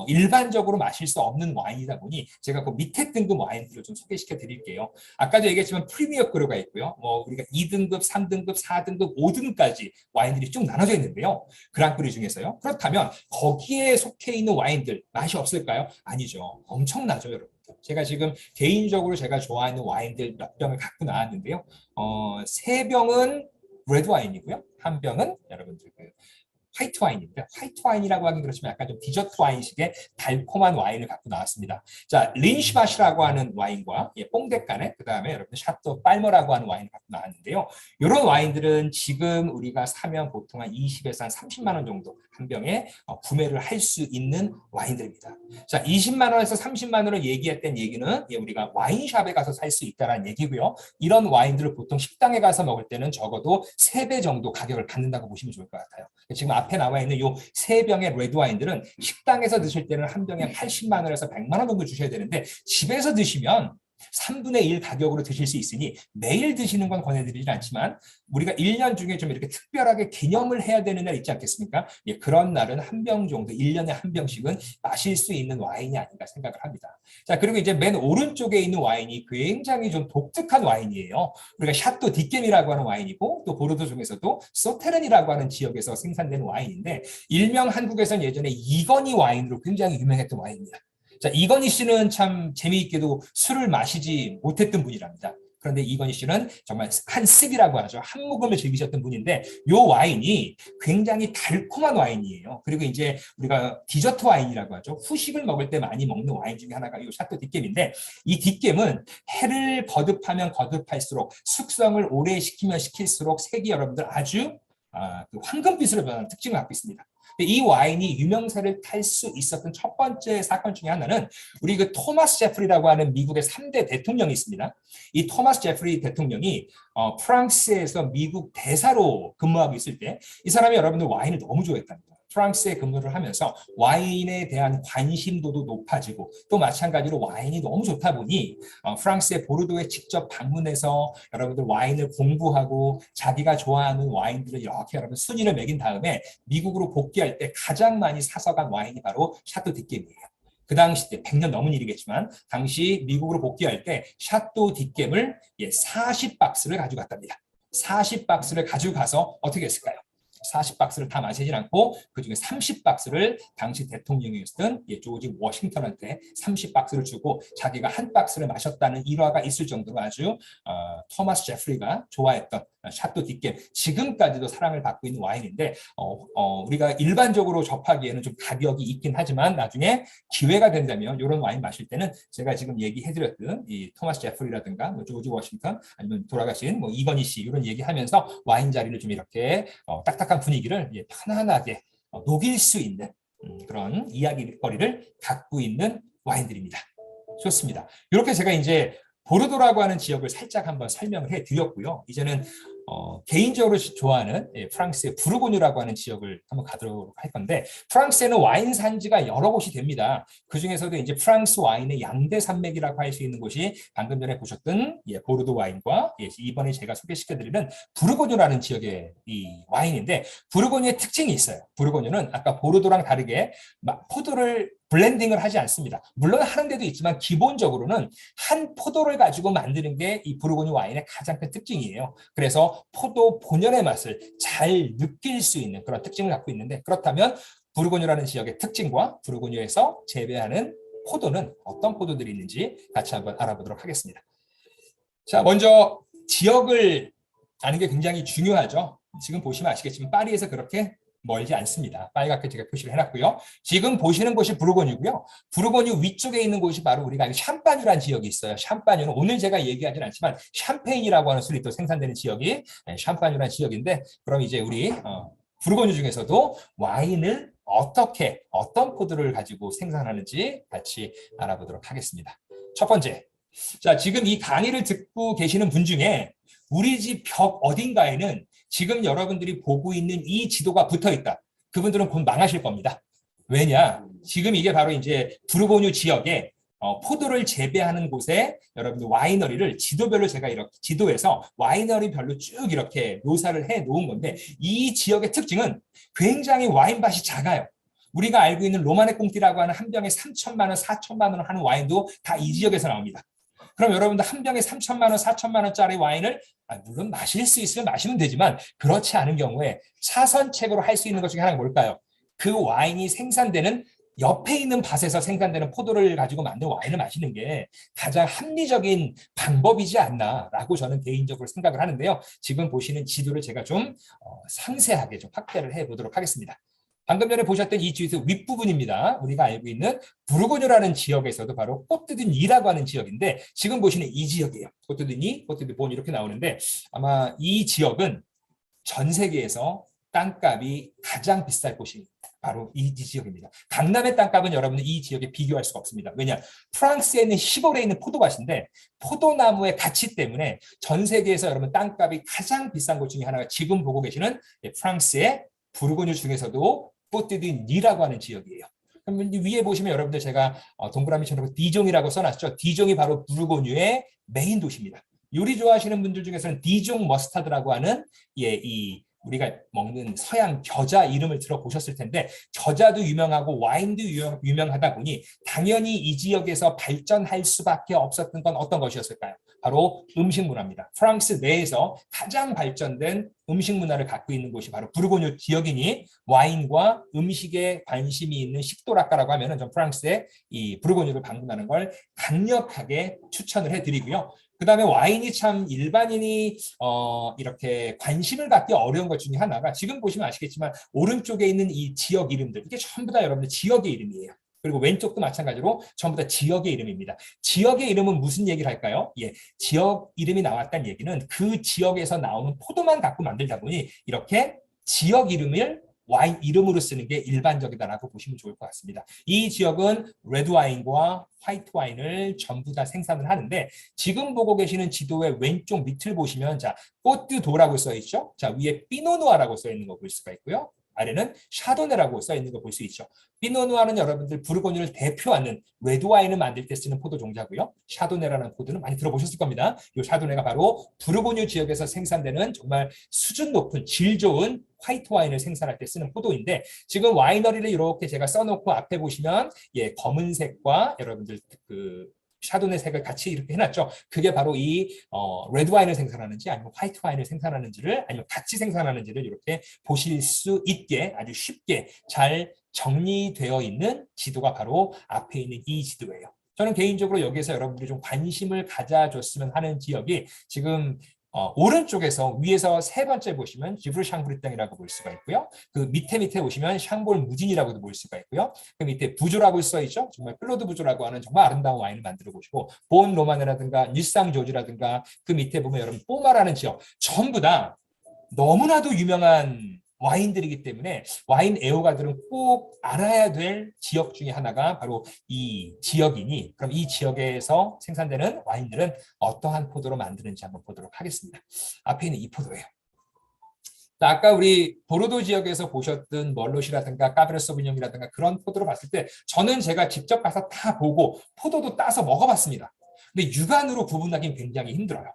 일반적으로 마실 수 없는 와인이다 보니 제가 그 밑에 등급 와인들을 좀 소개시켜 드릴게요. 아까도 얘기했지만 프리미어 크루가 있고요. 우리가 2등급, 3등급, 4등급, 5등급까지 와인들이 쭉 나눠져 있는데요. 그랑크루 중에서요. 그렇다면 거기에 속해 있는 와인들 맛이 없을까요? 아니죠. 엄청나죠, 여러분. 제가 지금 개인적으로 제가 좋아하는 와인들 몇 병을 갖고 나왔는데요. 3병은 레드 와인이고요. 1병은 여러분들 화이트 와인입니다. 화이트 와인이라고 하긴 그렇지만 약간 좀 디저트 와인식의 달콤한 와인을 갖고 나왔습니다. 자, 린시바시라고 하는 와인과 뽕데카네, 그 다음에 여러분 샤또 빨머라고 하는 와인을 갖고 나왔는데요. 이런 와인들은 지금 우리가 사면 보통 한 20에서 한 30만 원 정도 한 병에 구매를 할 수 있는 와인들입니다. 자, 20만 원에서 30만 원을 얘기했던 얘기는 우리가 와인샵에 가서 살 수 있다는 얘기고요. 이런 와인들을 보통 식당에 가서 먹을 때는 적어도 3배 정도 가격을 받는다고 보시면 좋을 것 같아요. 지금 앞에 나와 있는 이 3병의 레드 와인들은 식당에서 드실 때는 한 병에 80만 원에서 100만 원 정도 주셔야 되는데 집에서 드시면 3분의 1 가격으로 드실 수 있으니 매일 드시는 건 권해드리진 않지만 우리가 1년 중에 좀 이렇게 특별하게 기념을 해야 되는 날 있지 않겠습니까? 그런 날은 한 병 정도, 1년에 한 병씩은 마실 수 있는 와인이 아닌가 생각을 합니다. 자, 그리고 이제 맨 오른쪽에 있는 와인이 굉장히 좀 독특한 와인이에요. 우리가 샤또 디겜이라고 하는 와인이고 또 보르도 중에서도 소테른이라고 하는 지역에서 생산되는 와인인데 일명 한국에서는 예전에 이건희 와인으로 굉장히 유명했던 와인입니다. 자, 이건희 씨는 참 재미있게도 술을 마시지 못했던 분이랍니다. 그런데 이건희 씨는 정말 한 습이라고 하죠. 한 모금을 즐기셨던 분인데 이 와인이 굉장히 달콤한 와인이에요. 그리고 이제 우리가 디저트 와인이라고 하죠. 후식을 먹을 때 많이 먹는 와인 중에 하나가 이 샤또 뒷겜인데 이 뒷겜은 해를 거듭하면 거듭할수록 숙성을 오래 시키면 시킬수록 색이 여러분들 아주 황금빛으로 변하는 특징을 갖고 있습니다. 근데 이 와인이 유명세를 탈 수 있었던 첫 번째 사건 중에 하나는 우리 그 토마스 제프리라고 하는 미국의 3대 대통령이 있습니다. 이 토마스 제프리 대통령이 프랑스에서 미국 대사로 근무하고 있을 때 이 사람이 여러분들 와인을 너무 좋아했답니다. 프랑스에 근무를 하면서 와인에 대한 관심도도 높아지고 또 마찬가지로 와인이 너무 좋다 보니 프랑스의 보르도에 직접 방문해서 여러분들 와인을 공부하고 자기가 좋아하는 와인들을 이렇게 여러분 순위를 매긴 다음에 미국으로 복귀할 때 가장 많이 사서 간 와인이 바로 샤또 딕겜이에요. 그 당시 때 100년 넘은 일이겠지만 당시 미국으로 복귀할 때 샤또 딕겜을 40박스를 가져갔답니다. 40박스를 가져가서 어떻게 했을까요? 40박스를 다 마시진 않고 그중에 30박스를 당시 대통령이었던 조지 워싱턴한테 30박스를 주고 자기가 한 박스를 마셨다는 일화가 있을 정도로 아주 토마스 제프리가 좋아했던 샤또 딕겜, 지금까지도 사랑을 받고 있는 와인인데 우리가 일반적으로 접하기에는 좀 가격이 있긴 하지만 나중에 기회가 된다면 이런 와인 마실 때는 제가 지금 얘기해드렸던 이 토마스 제프리라든가 조지 워싱턴 아니면 돌아가신 이건희 씨 이런 얘기하면서 와인 자리를 좀 이렇게 딱딱한 분위기를 편안하게 녹일 수 있는 그런 이야기거리를 갖고 있는 와인들입니다. 좋습니다. 이렇게 제가 이제 보르도라고 하는 지역을 살짝 한번 설명을 해드렸고요. 이제는 개인적으로 좋아하는 프랑스의 부르고뉴라고 하는 지역을 한번 가도록 할 건데 프랑스에는 와인 산지가 여러 곳이 됩니다. 그 중에서도 이제 프랑스 와인의 양대 산맥이라고 할 수 있는 곳이 방금 전에 보셨던 보르도 와인과 이번에 제가 소개시켜드리는 부르고뉴라는 지역의 이 와인인데 부르고뉴의 특징이 있어요. 부르고뉴는 아까 보르도랑 다르게 포도를 블렌딩을 하지 않습니다. 물론 하는 데도 있지만 기본적으로는 한 포도를 가지고 만드는 게 이 부르고뉴 와인의 가장 큰 특징이에요. 그래서 포도 본연의 맛을 잘 느낄 수 있는 그런 특징을 갖고 있는데 그렇다면 부르고뉴라는 지역의 특징과 부르고뉴에서 재배하는 포도는 어떤 포도들이 있는지 같이 한번 알아보도록 하겠습니다. 자, 먼저 지역을 아는 게 굉장히 중요하죠. 지금 보시면 아시겠지만 파리에서 그렇게 멀지 않습니다. 빨갛게 제가 표시를 해놨고요. 지금 보시는 곳이 부르고뉴고요. 부르고뉴 위쪽에 있는 곳이 바로 우리가 샴파뉴라는 지역이 있어요. 샴파뉴는 오늘 제가 얘기하지는 않지만 샴페인이라고 하는 술이 또 생산되는 지역이 샴파뉴라는 지역인데 그럼 이제 우리 부르고뉴 중에서도 와인을 어떤 포도를 가지고 생산하는지 같이 알아보도록 하겠습니다. 첫 번째, 자 지금 이 강의를 듣고 계시는 분 중에 우리 집 벽 어딘가에는 지금 여러분들이 보고 있는 이 지도가 붙어 있다. 그분들은 곧 망하실 겁니다. 왜냐? 지금 이게 바로 이제 부르고뉴 지역에 포도를 재배하는 곳에 여러분들 와이너리를 지도별로 제가 이렇게 지도에서 와이너리별로 쭉 이렇게 묘사를 해 놓은 건데 이 지역의 특징은 굉장히 와인밭이 작아요. 우리가 알고 있는 로마네 꽁띠라고 하는 한 병에 3천만 원, 4천만 원 하는 와인도 다 이 지역에서 나옵니다. 그럼 여러분들 한 병에 3천만 원, 4천만 원짜리 와인을 물론 마실 수 있으면 마시면 되지만 그렇지 않은 경우에 차선책으로 할 수 있는 것 중에 하나가 뭘까요? 그 와인이 생산되는 옆에 있는 밭에서 생산되는 포도를 가지고 만든 와인을 마시는 게 가장 합리적인 방법이지 않나라고 저는 개인적으로 생각을 하는데요. 지금 보시는 지도를 제가 좀 상세하게 좀 확대를 해보도록 하겠습니다. 방금 전에 보셨던 이 지도 윗부분입니다. 우리가 알고 있는 부르고뉴라는 지역에서도 바로 꼬트드니라고 하는 지역인데 지금 보시는 이 지역이에요. 꼬트드니, 꼬트드본 이렇게 나오는데 아마 이 지역은 전 세계에서 땅값이 가장 비쌀 곳이 바로 이 지역입니다. 강남의 땅값은 여러분들 이 지역에 비교할 수가 없습니다. 왜냐? 프랑스에 있는 시골에 있는 포도밭인데 포도나무의 가치 때문에 전 세계에서 여러분 땅값이 가장 비싼 곳 중에 하나가 지금 보고 계시는 프랑스의 부르고뉴 중에서도 꼬트드니라고 하는 지역이에요. 그럼 위에 보시면 여러분들 제가 동그라미처럼 디종이라고 써놨죠. 디종이 바로 부르고뉴의 메인 도시입니다. 요리 좋아하시는 분들 중에서는 디종 머스타드라고 하는 이 우리가 먹는 서양 겨자 이름을 들어보셨을 텐데 겨자도 유명하고 와인도 유명하다 보니 당연히 이 지역에서 발전할 수밖에 없었던 건 어떤 것이었을까요? 바로 음식 문화입니다. 프랑스 내에서 가장 발전된 음식 문화를 갖고 있는 곳이 바로 부르고뉴 지역이니 와인과 음식에 관심이 있는 식도락가라고 하면은 전 프랑스의 이 부르고뉴를 방문하는 걸 강력하게 추천을 해드리고요. 그 다음에 와인이 참 일반인이 이렇게 관심을 갖기 어려운 것 중에 하나가 지금 보시면 아시겠지만 오른쪽에 있는 이 지역 이름들 이게 전부 다 여러분들 지역의 이름이에요. 그리고 왼쪽도 마찬가지로 전부 다 지역의 이름입니다. 지역의 이름은 무슨 얘기를 할까요? 예, 지역 이름이 나왔다는 얘기는 그 지역에서 나오는 포도만 갖고 만들다 보니 이렇게 지역 이름을 와인 이름으로 쓰는 게 일반적이다라고 보시면 좋을 것 같습니다. 이 지역은 레드 와인과 화이트 와인을 전부 다 생산을 하는데 지금 보고 계시는 지도의 왼쪽 밑을 보시면 자, 꼬뜨도라고 써 있죠. 자, 위에 피노누아라고 써 있는 거 볼 수가 있고요. 아래는 샤도네라고 써 있는 거 볼 수 있죠. 피노누아는 여러분들 부르고뉴를 대표하는 레드 와인을 만들 때 쓰는 포도 종자고요. 샤도네라는 포도는 많이 들어보셨을 겁니다. 이 샤도네가 바로 부르고뉴 지역에서 생산되는 정말 수준 높은 질 좋은 화이트 와인을 생산할 때 쓰는 포도인데 지금 와이너리를 이렇게 제가 써놓고 앞에 보시면 예, 검은색과 여러분들 그 샤도네 색을 같이 이렇게 해놨죠. 그게 바로 이 레드 와인을 생산하는지 아니면 화이트 와인을 생산하는지를 아니면 같이 생산하는지를 이렇게 보실 수 있게 아주 쉽게 잘 정리되어 있는 지도가 바로 앞에 있는 이 지도예요. 저는 개인적으로 여기에서 여러분들이 좀 관심을 가져줬으면 하는 지역이 지금 오른쪽에서 위에서 세 번째 보시면 지브르샹브리 땅이라고 볼 수가 있고요. 그 밑에 보시면 샹볼 무진이라고도 볼 수가 있고요. 그 밑에 부조라고 써 있죠. 정말 클로드 부조라고 하는 정말 아름다운 와인을 만들어 보시고 본 로마네라든가 일상 조지라든가 그 밑에 보면 여러분 뽀마라는 지역 전부 다 너무나도 유명한 와인들이기 때문에 와인 애호가들은 꼭 알아야 될 지역 중에 하나가 바로 이 지역이니 그럼 이 지역에서 생산되는 와인들은 어떠한 포도로 만드는지 한번 보도록 하겠습니다. 앞에 있는 이 포도예요. 아까 우리 보르도 지역에서 보셨던 멀롯이라든가 까베르 소비뇽이라든가 그런 포도로 봤을 때 저는 제가 직접 가서 다 보고 포도도 따서 먹어봤습니다. 근데 육안으로 구분하기는 굉장히 힘들어요.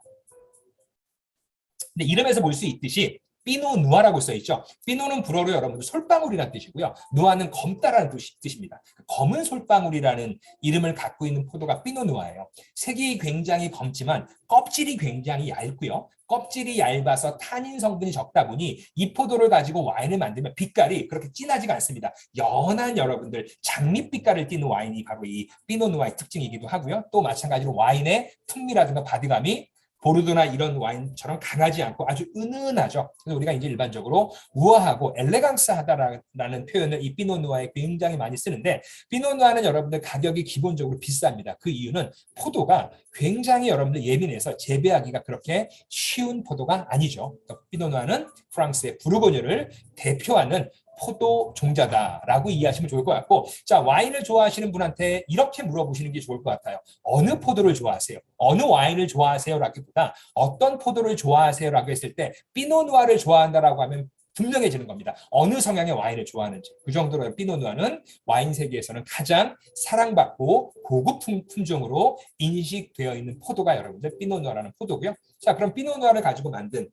근데 이름에서 볼 수 있듯이 피노 누아라고 써있죠. 피노는 불어로 여러분들 솔방울이라는 뜻이고요. 누아는 검다라는 뜻입니다. 검은 솔방울이라는 이름을 갖고 있는 포도가 피노 누아예요. 색이 굉장히 검지만 껍질이 굉장히 얇고요. 껍질이 얇아서 타닌 성분이 적다 보니 이 포도를 가지고 와인을 만들면 빛깔이 그렇게 진하지가 않습니다. 연한 여러분들 장밋 빛깔을 띠는 와인이 바로 이 피노 누아의 특징이기도 하고요. 또 마찬가지로 와인의 풍미라든가 바디감이 보르도나 이런 와인처럼 강하지 않고 아주 은은하죠. 그래서 우리가 이제 일반적으로 우아하고 엘레강스하다라는 표현을 이 피노누아에 굉장히 많이 쓰는데 피노누아는 여러분들 가격이 기본적으로 비쌉니다. 그 이유는 포도가 굉장히 여러분들 예민해서 재배하기가 그렇게 쉬운 포도가 아니죠. 피노누아는 프랑스의 부르고뉴를 대표하는 포도 종자다라고 이해하시면 좋을 것 같고 자 와인을 좋아하시는 분한테 이렇게 물어보시는 게 좋을 것 같아요. 어느 포도를 좋아하세요? 어느 와인을 좋아하세요? 라기보다 어떤 포도를 좋아하세요? 라고 했을 때 피노누아를 좋아한다라고 하면 분명해지는 겁니다. 어느 성향의 와인을 좋아하는지. 그 정도로 피노누아는 와인 세계에서는 가장 사랑받고 고급 품종으로 인식되어 있는 포도가 여러분들 피노누아라는 포도고요. 자 그럼 피노누아를 가지고 만든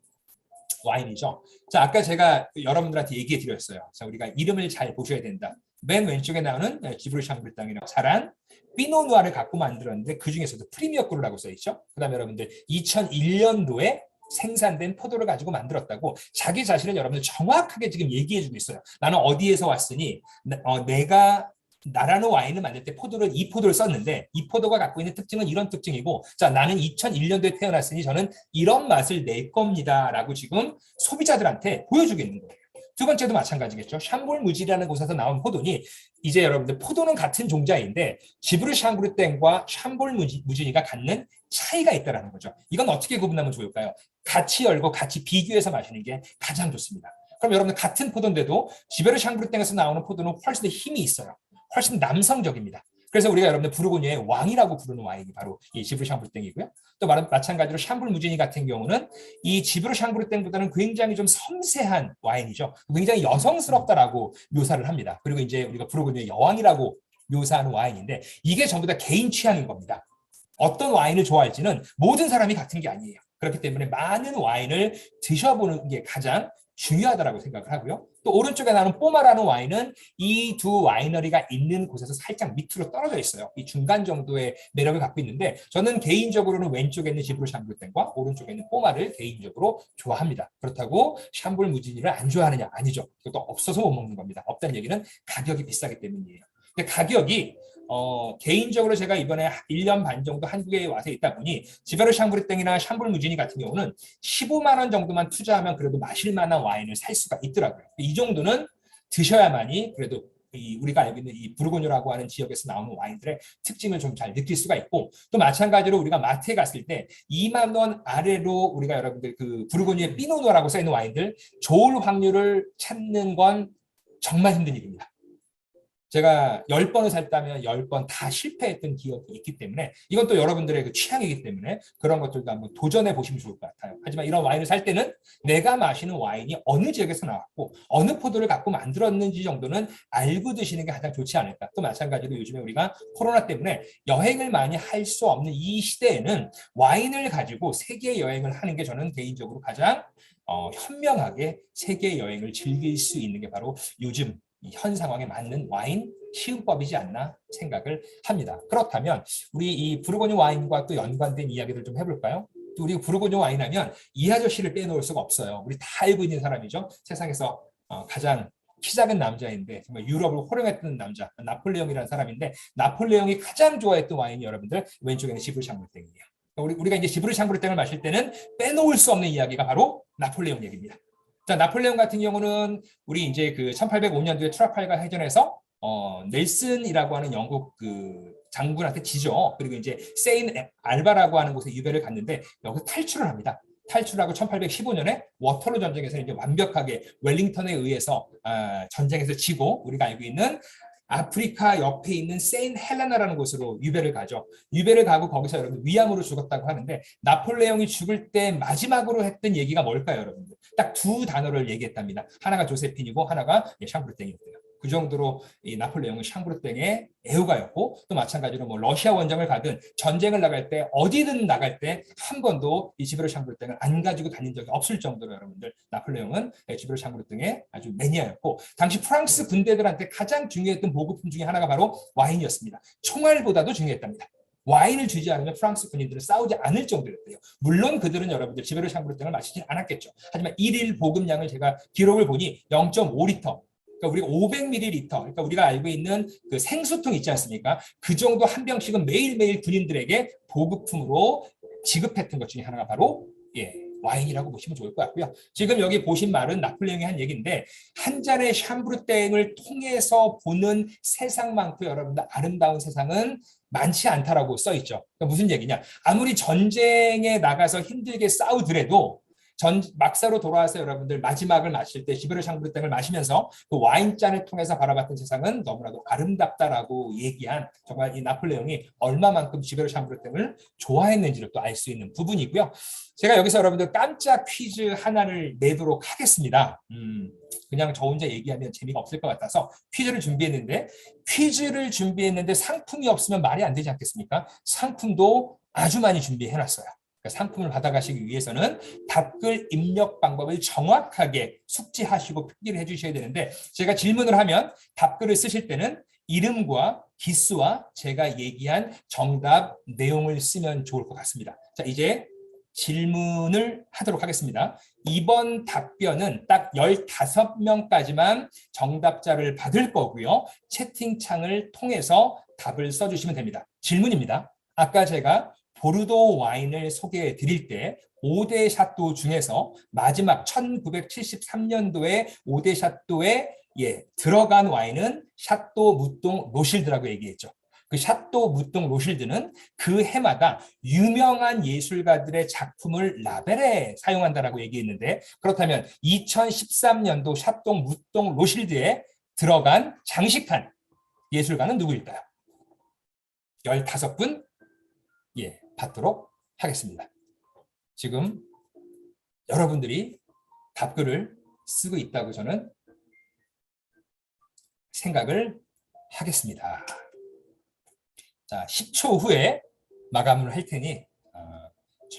와인이죠. 자, 아까 제가 여러분들한테 얘기해 드렸어요. 자, 우리가 이름을 잘 보셔야 된다. 맨 왼쪽에 나오는 지브르샹브리 땅이라고 자란 피노누아를 갖고 만들었는데 그 중에서도 프리미어 꿀이라고 써 있죠. 그다음에 여러분들 2001년도에 생산된 포도를 가지고 만들었다고 자기 자신을 여러분들 정확하게 지금 얘기해 주고 있어요. 나는 어디에서 왔으니 내가 나라는 와인을 만들 때 이 포도를 썼는데 이 포도가 갖고 있는 특징은 이런 특징이고 자 나는 2001년도에 태어났으니 저는 이런 맛을 낼 겁니다 라고 지금 소비자들한테 보여주고 있는 거예요. 두 번째도 마찬가지겠죠. 샴볼 무지라는 곳에서 나온 포도니 이제 여러분들 포도는 같은 종자인데 지브르샹브리 땡과 샴볼 무지니가 갖는 차이가 있다는 거죠. 이건 어떻게 구분하면 좋을까요? 같이 열고 같이 비교해서 마시는 게 가장 좋습니다. 그럼 여러분들 같은 포도인데도 지브르샹브리 땡에서 나오는 포도는 훨씬 더 힘이 있어요. 훨씬 남성적입니다. 그래서 우리가 여러분들 부르고뉴의 왕이라고 부르는 와인이 바로 이 지브르샹브르땡이고요. 또 마찬가지로 샴볼 무지니 같은 경우는 이 지브르샹브르땡보다는 굉장히 좀 섬세한 와인이죠. 굉장히 여성스럽다라고 묘사를 합니다. 그리고 이제 우리가 부르고뉴의 여왕이라고 묘사하는 와인인데 이게 전부 다 개인 취향인 겁니다. 어떤 와인을 좋아할지는 모든 사람이 같은 게 아니에요. 그렇기 때문에 많은 와인을 드셔보는 게 가장 중요하다고 생각을 하고요. 또 오른쪽에 나오는 뽀마라는 와인은 이 두 와이너리가 있는 곳에서 살짝 밑으로 떨어져 있어요. 이 중간 정도의 매력을 갖고 있는데 저는 개인적으로는 왼쪽에 있는 지브르샹브르땡과 오른쪽에 있는 뽀마를 개인적으로 좋아합니다. 그렇다고 샴볼 무지니를 안 좋아하느냐? 아니죠. 그것도 없어서 못 먹는 겁니다. 없다는 얘기는 가격이 비싸기 때문이에요. 근데 가격이 개인적으로 제가 이번에 1년 반 정도 한국에 와서 있다 보니 지브르샹브르땡이나 샴볼 무지니 같은 경우는 15만 원 정도만 투자하면 그래도 마실 만한 와인을 살 수가 있더라고요. 이 정도는 드셔야만이 그래도 우리가 알고 있는 이 부르고뉴라고 하는 지역에서 나오는 와인들의 특징을 좀 잘 느낄 수가 있고 또 마찬가지로 우리가 마트에 갔을 때 2만 원 아래로 우리가 여러분들 그 부르고뉴의 피노누아라고 써 있는 와인들 좋을 확률을 찾는 건 정말 힘든 일입니다. 제가 10번을 샀다면 10번 다 실패했던 기억이 있기 때문에 이건 또 여러분들의 그 취향이기 때문에 그런 것들도 한번 도전해 보시면 좋을 것 같아요. 하지만 이런 와인을 살 때는 내가 마시는 와인이 어느 지역에서 나왔고 어느 포도를 갖고 만들었는지 정도는 알고 드시는 게 가장 좋지 않을까. 또 마찬가지로 요즘에 우리가 코로나 때문에 여행을 많이 할 수 없는 이 시대에는 와인을 가지고 세계 여행을 하는 게 저는 개인적으로 가장 현명하게 세계 여행을 즐길 수 있는 게 바로 요즘 현 상황에 맞는 와인 시음법이지 않나 생각을 합니다. 그렇다면 우리 이 부르고뉴 와인과 또 연관된 이야기를 좀 해볼까요? 또 우리 부르고뉴 와인 하면 이 아저씨를 빼놓을 수가 없어요. 우리 다 알고 있는 사람이죠. 세상에서 가장 키 작은 남자인데 정말 유럽을 호령했던 남자 나폴레옹이라는 사람인데 나폴레옹이 가장 좋아했던 와인이 여러분들 왼쪽에는 시브르 샹브르땡이에요. 우리가 이제 시브르 샹브르땡을 마실 때는 빼놓을 수 없는 이야기가 바로 나폴레옹 얘기입니다. 자, 나폴레옹 같은 경우는 우리 이제 그 1805년도에 트라팔가 해전에서 넬슨이라고 하는 영국 그 장군한테 지죠. 그리고 이제 세인 알바라고 하는 곳에 유배를 갔는데 여기서 탈출을 합니다. 탈출하고 1815년에 워털루 전쟁에서 이제 완벽하게 웰링턴에 의해서 전쟁에서 지고 우리가 알고 있는 아프리카 옆에 있는 세인 헬레나라는 곳으로 유배를 가죠. 유배를 가고 거기서 여러분 위암으로 죽었다고 하는데 나폴레옹이 죽을 때 마지막으로 했던 얘기가 뭘까요, 여러분들? 딱 두 단어를 얘기했답니다. 하나가 조세핀이고 하나가 샹브르땡이었대요. 그 정도로 이 나폴레옹은 샹브르땡의 애호가였고 또 마찬가지로 뭐 러시아 원정을 가든 전쟁을 나갈 때 어디든 나갈 때 한 번도 이 지브르 샹브르땡을 안 가지고 다닌 적이 없을 정도로 여러분들 나폴레옹은 지브르 샹브르땡의 아주 매니아였고 당시 프랑스 군대들한테 가장 중요했던 보급품 중에 하나가 바로 와인이었습니다. 총알보다도 중요했답니다. 와인을 주지 않으면 프랑스 군인들은 싸우지 않을 정도였대요. 물론 그들은 여러분들 지베르 샹브르땡을 마시진 않았겠죠. 하지만 1일 보급량을 제가 기록을 보니 0.5리터 그러니까 우리가 500ml, 그러니까 우리가 알고 있는 그 생수통 있지 않습니까? 그 정도 한 병씩은 매일매일 군인들에게 보급품으로 지급했던 것 중에 하나가 바로 와인이라고 보시면 좋을 것 같고요. 지금 여기 보신 말은 나폴레옹이 한 얘기인데 한 잔의 샴브르땡을 통해서 보는 세상만큼 여러분들 아름다운 세상은 많지 않다라고 써 있죠. 그러니까 무슨 얘기냐? 아무리 전쟁에 나가서 힘들게 싸우더라도 막사로 돌아와서 여러분들 마지막을 마실 때 지베르 샹브르땡을 마시면서 그 와인잔을 통해서 바라봤던 세상은 너무나도 아름답다라고 얘기한 정말 이 나폴레옹이 얼마만큼 지베르 샹브르땡을 좋아했는지를 또 알 수 있는 부분이고요. 제가 여기서 여러분들 깜짝 퀴즈 하나를 내도록 하겠습니다. 그냥 저 혼자 얘기하면 재미가 없을 것 같아서 퀴즈를 준비했는데 상품이 없으면 말이 안 되지 않겠습니까? 상품도 아주 많이 준비해놨어요. 그러니까 상품을 받아가시기 위해서는 답글 입력 방법을 정확하게 숙지하시고 표기를 해주셔야 되는데 제가 질문을 하면 답글을 쓰실 때는 이름과 기수와 제가 얘기한 정답 내용을 쓰면 좋을 것 같습니다. 자, 이제 질문을 하도록 하겠습니다. 이번 답변은 딱 15명까지만 정답자를 받을 거고요. 채팅창을 통해서 답을 써주시면 됩니다. 질문입니다. 아까 제가 보르도 와인을 소개해 드릴 때 5대 샤또 중에서 마지막 1973년도에 5대 샤또에 들어간 와인은 샤또 무똥 로실드라고 얘기했죠. 그 샤또 무똥 로실드는 그 해마다 유명한 예술가들의 작품을 라벨에 사용한다라고 얘기했는데 그렇다면 2013년도 샤또 무똥 로실드에 들어간 장식한 예술가는 누구일까요? 15분 받도록 하겠습니다. 지금 여러분들이 답글을 쓰고 있다고 저는 생각을 하겠습니다. 자, 10초 후에 마감을 할 테니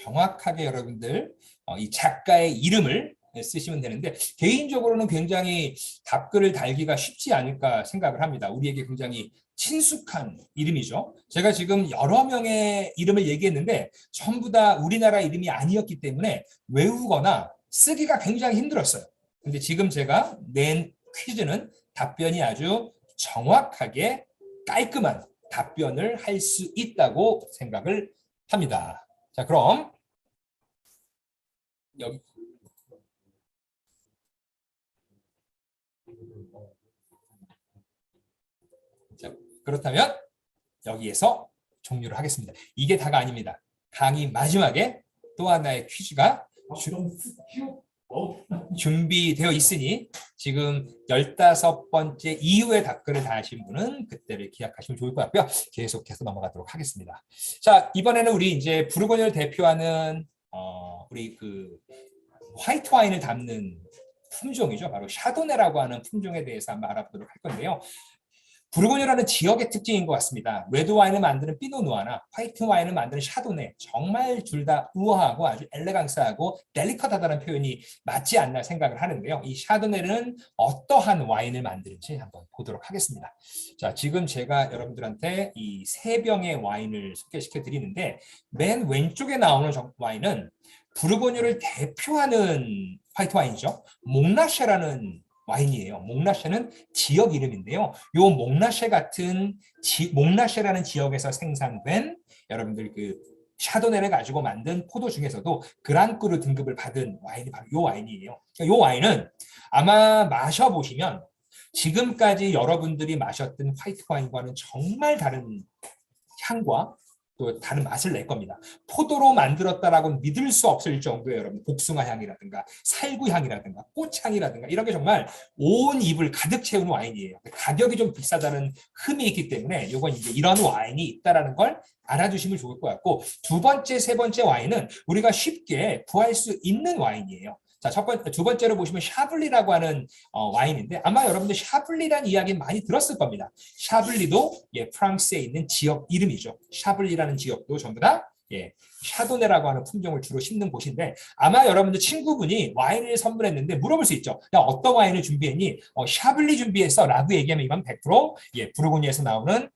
정확하게 여러분들 이 작가의 이름을 쓰시면 되는데 개인적으로는 굉장히 답글을 달기가 쉽지 않을까 생각을 합니다. 우리에게 굉장히 친숙한 이름이죠. 제가 지금 여러 명의 이름을 얘기했는데 전부 다 우리나라 이름이 아니었기 때문에 외우거나 쓰기가 굉장히 힘들었어요. 근데 지금 제가 낸 퀴즈는 답변이 아주 정확하게 깔끔한 답변을 할 수 있다고 생각을 합니다. 자, 그럼 여기 자, 그렇다면 여기에서 종료를 하겠습니다. 이게 다가 아닙니다. 강의 마지막에 또 하나의 퀴즈가 준비되어 있으니 지금 15번째 이후에 답글을 다하신 분은 그때를 기약하시면 좋을 것 같고요. 계속해서 넘어가도록 하겠습니다. 자, 이번에는 우리 이제 부르고뉴를 대표하는 우리 그 화이트 와인을 담는 품종이죠. 바로 샤도네라고 하는 품종에 대해서 한번 알아보도록 할 건데요. 부르고뉴라는 지역의 특징인 것 같습니다. 레드 와인을 만드는 피노누아나 화이트 와인을 만드는 샤도네, 정말 둘 다 우아하고 아주 엘레강스하고 델리커트하다는 표현이 맞지 않나 생각을 하는데요. 이 샤도네는 어떠한 와인을 만드는지 한번 보도록 하겠습니다. 자, 지금 제가 여러분들한테 이 세 병의 와인을 소개시켜 드리는데 맨 왼쪽에 나오는 와인은 부르고뉴를 대표하는 화이트 와인이죠. 몽라쉐라는 와인이에요. 몽라쉐는 지역 이름인데요. 요 몽라쉐 같은 몽라쉐라는 지역에서 생산된 여러분들 그 샤도네를 가지고 만든 포도 중에서도 그랑크루 등급을 받은 와인이 바로 요 와인이에요. 요 와인은 아마 마셔보시면 지금까지 여러분들이 마셨던 화이트 와인과는 정말 다른 향과 또 다른 맛을 낼 겁니다. 포도로 만들었다라고는 믿을 수 없을 정도의 여러분 복숭아 향이라든가 살구 향이라든가 꽃향이라든가 이런 게 정말 온 입을 가득 채우는 와인이에요. 가격이 좀 비싸다는 흠이 있기 때문에 이건 이제 이런 와인이 있다라는 걸 알아두시면 좋을 것 같고 두 번째, 세 번째 와인은 우리가 쉽게 구할 수 있는 와인이에요. 자, 두 번째로 보시면 샤블리라고 하는 와인인데 아마 여러분들 샤블리라는 이야기 많이 들었을 겁니다. 샤블리도 프랑스에 있는 지역 이름이죠. 샤블리라는 지역도 전부 다 샤도네라고 하는 품종을 주로 심는 곳인데 아마 여러분들 친구분이 와인을 선물했는데 물어볼 수 있죠. 야, 어떤 와인을 준비했니? 샤블리 준비했어 라고 얘기하면 이건 100% 부르고뉴에서 나오는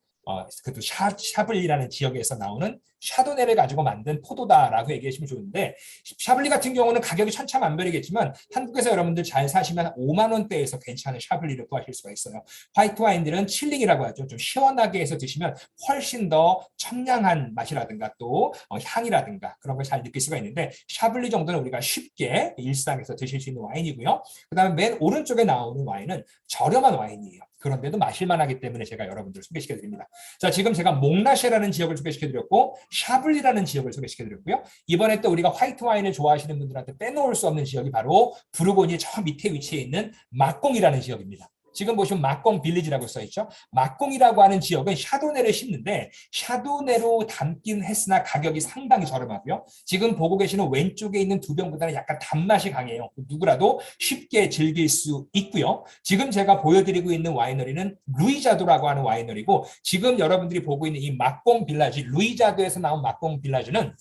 그것도 샤블리라는 지역에서 나오는 샤도네를 가지고 만든 포도다라고 얘기하시면 좋은데 샤블리 같은 경우는 가격이 천차만별이겠지만 한국에서 여러분들 잘 사시면 5만 원대에서 괜찮은 샤블리를 구하실 수가 있어요. 화이트 와인들은 칠링이라고 하죠. 좀 시원하게 해서 드시면 훨씬 더 청량한 맛이라든가 또 향이라든가 그런 걸 잘 느낄 수가 있는데 샤블리 정도는 우리가 쉽게 일상에서 드실 수 있는 와인이고요. 그 다음에 맨 오른쪽에 나오는 와인은 저렴한 와인이에요. 그런데도 마실만하기 때문에 제가 여러분들 소개시켜드립니다. 자, 지금 제가 몽라쉐라는 지역을 소개시켜드렸고 샤블리라는 지역을 소개시켜드렸고요. 이번에 또 우리가 화이트 와인을 좋아하시는 분들한테 빼놓을 수 없는 지역이 바로 부르고뉴 저 밑에 위치해 있는 막공이라는 지역입니다. 지금 보시면 막공 빌리지라고 써있죠. 막공이라고 하는 지역은 샤도네를 심는데 샤도네로 담긴 했으나 가격이 상당히 저렴하고요. 지금 보고 계시는 왼쪽에 있는 두 병보다는 약간 단맛이 강해요. 누구라도 쉽게 즐길 수 있고요. 지금 제가 보여드리고 있는 와이너리는 루이자도라고 하는 와이너리고 지금 여러분들이 보고 있는 이 막공 빌라지 루이자도에서 나온 막공 빌라지는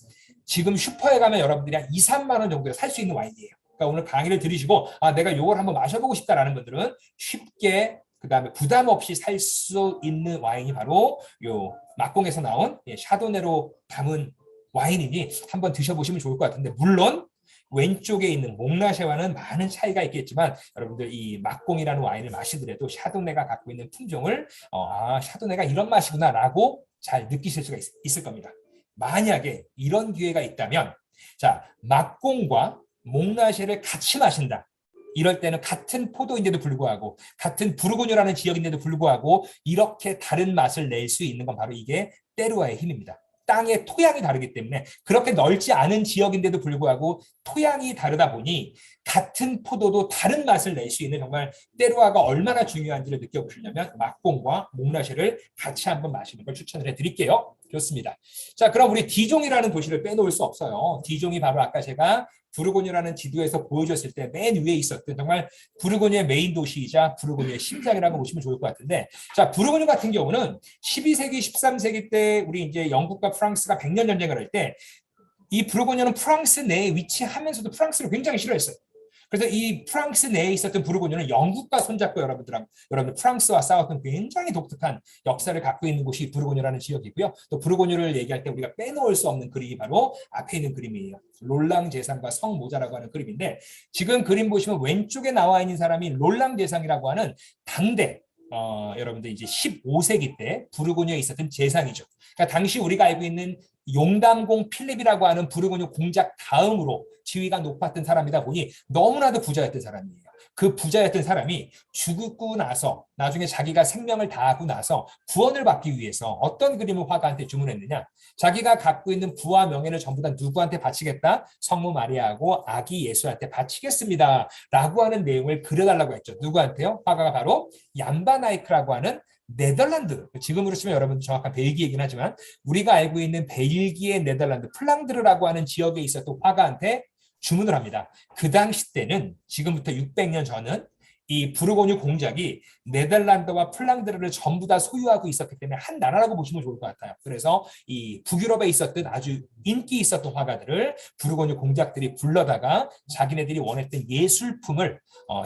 지금 슈퍼에 가면 여러분들이 한 2, 3만 원 정도에 살 수 있는 와인이에요. 그러니까 오늘 강의를 들으시고 내가 이걸 한번 마셔보고 싶다라는 분들은 쉽게 그다음에 부담 없이 살 수 있는 와인이 바로 요 막공에서 나온 샤도네로 담은 와인이니 한번 드셔보시면 좋을 것 같은데 물론 왼쪽에 있는 몽라쉐와는 많은 차이가 있겠지만 여러분들 이 막공이라는 와인을 마시더라도 샤도네가 갖고 있는 품종을 샤도네가 이런 맛이구나라고 잘 느끼실 수가 있을 겁니다. 만약에 이런 기회가 있다면 자 막공과 몽라쉐를 같이 마신다. 이럴 때는 같은 포도인데도 불구하고 같은 부르고뉴라는 지역인데도 불구하고 이렇게 다른 맛을 낼 수 있는 건 바로 이게 때루아의 힘입니다. 땅의 토양이 다르기 때문에 그렇게 넓지 않은 지역인데도 불구하고 토양이 다르다 보니 같은 포도도 다른 맛을 낼 수 있는 정말 때루아가 얼마나 중요한지를 느껴보시려면 막공과 몽라쉐를 같이 한번 마시는 걸 추천을 해드릴게요. 좋습니다. 자, 그럼 우리 디종이라는 도시를 빼놓을 수 없어요. 디종이 바로 아까 제가 부르고뉴라는 지도에서 보여줬을 때 맨 위에 있었던 정말 부르고뉴의 메인 도시이자 부르고뉴의 심장이라고 보시면 좋을 것 같은데 자 부르고뉴 같은 경우는 12세기, 13세기 때 우리 이제 영국과 프랑스가 100년 전쟁을 할 때 이 부르고뉴는 프랑스 내에 위치하면서도 프랑스를 굉장히 싫어했어요. 그래서 이 프랑스 내에 있었던 부르고뉴는 영국과 손잡고 여러분들 프랑스와 싸웠던 굉장히 독특한 역사를 갖고 있는 곳이 부르고뉴라는 지역이고요. 또 부르고뉴를 얘기할 때 우리가 빼놓을 수 없는 그림이 바로 앞에 있는 그림이에요. 롤랑 제상과 성모자라고 하는 그림인데 지금 그림 보시면 왼쪽에 나와 있는 사람이 롤랑 제상이라고 하는 당대 여러분들 이제 15세기 때 부르고뉴에 있었던 제상이죠. 그러니까 당시 우리가 알고 있는 용담공 필립이라고 하는 부르고뉴 공작 다음으로 지위가 높았던 사람이다 보니 너무나도 부자였던 사람이에요. 그 부자였던 사람이 죽고 나서 나중에 자기가 생명을 다하고 나서 구원을 받기 위해서 어떤 그림을 화가한테 주문했느냐. 자기가 갖고 있는 부와 명예를 전부 다 누구한테 바치겠다? 성모 마리아하고 아기 예수한테 바치겠습니다. 라고 하는 내용을 그려달라고 했죠. 누구한테요? 화가가 바로 얀 반 아이크라고 하는 네덜란드, 지금으로 치면 여러분 정확한 벨기에이긴 하지만 우리가 알고 있는 벨기에 네덜란드 플랑드르라고 하는 지역에 있었던 화가한테 주문을 합니다. 그 당시 때는 지금부터 600년 전은 이 부르고뉴 공작이 네덜란드와 플랑드르를 전부 다 소유하고 있었기 때문에 한 나라라고 보시면 좋을 것 같아요. 그래서 이 북유럽에 있었던 아주 인기 있었던 화가들을 부르고뉴 공작들이 불러다가 자기네들이 원했던 예술품을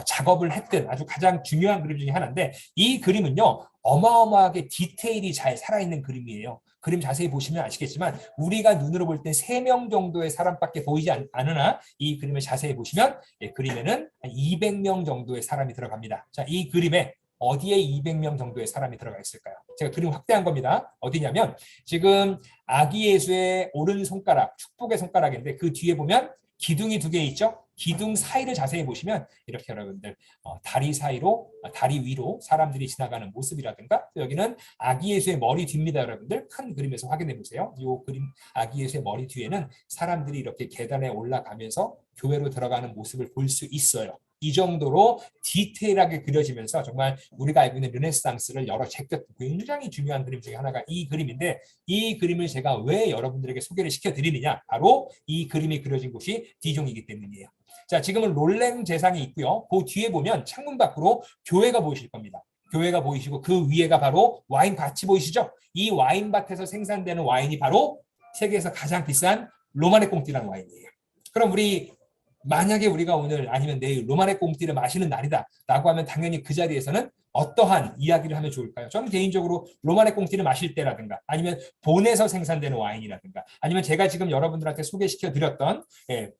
작업을 했던 아주 가장 중요한 그림 중에 하나인데, 이 그림은요 어마어마하게 디테일이 잘 살아있는 그림이에요. 그림 자세히 보시면 아시겠지만 우리가 눈으로 볼 때 3명 정도의 사람밖에 보이지 않으나 이 그림을 자세히 보시면 그림에는 한 200명 정도의 사람이 들어갑니다. 자, 이 그림에 어디에 200명 정도의 사람이 들어가 있을까요? 제가 그림 확대한 겁니다. 어디냐면 지금 아기 예수의 오른손가락, 축복의 손가락인데 그 뒤에 보면 기둥이 2개 있죠? 기둥 사이를 자세히 보시면 이렇게 여러분들 다리 사이로, 다리 위로 사람들이 지나가는 모습이라든가, 또 여기는 아기 예수의 머리 뒤입니다. 여러분들 큰 그림에서 확인해 보세요. 이 그림 아기 예수의 머리 뒤에는 사람들이 이렇게 계단에 올라가면서 교회로 들어가는 모습을 볼 수 있어요. 이 정도로 디테일하게 그려지면서 정말 우리가 알고 있는 르네상스를 열어 제꼈던 굉장히 중요한 그림 중에 하나가 이 그림인데, 이 그림을 제가 왜 여러분들에게 소개를 시켜드리느냐, 바로 이 그림이 그려진 곳이 디종이기 때문이에요. 자, 지금은 롤랭 제상이 있고요. 그 뒤에 보면 창문 밖으로 교회가 보이실 겁니다. 교회가 보이시고 그 위에가 바로 와인밭이 보이시죠? 이 와인밭에서 생산되는 와인이 바로 세계에서 가장 비싼 로마네 꽁띠라는 와인이에요. 그럼 만약에 우리가 오늘 아니면 내일 로마네 꽁띠를 마시는 날이다 라고 하면 당연히 그 자리에서는 어떠한 이야기를 하면 좋을까요? 저는 개인적으로 로마네 꽁띠를 마실 때라든가, 아니면 본에서 생산되는 와인이라든가, 아니면 제가 지금 여러분들한테 소개시켜 드렸던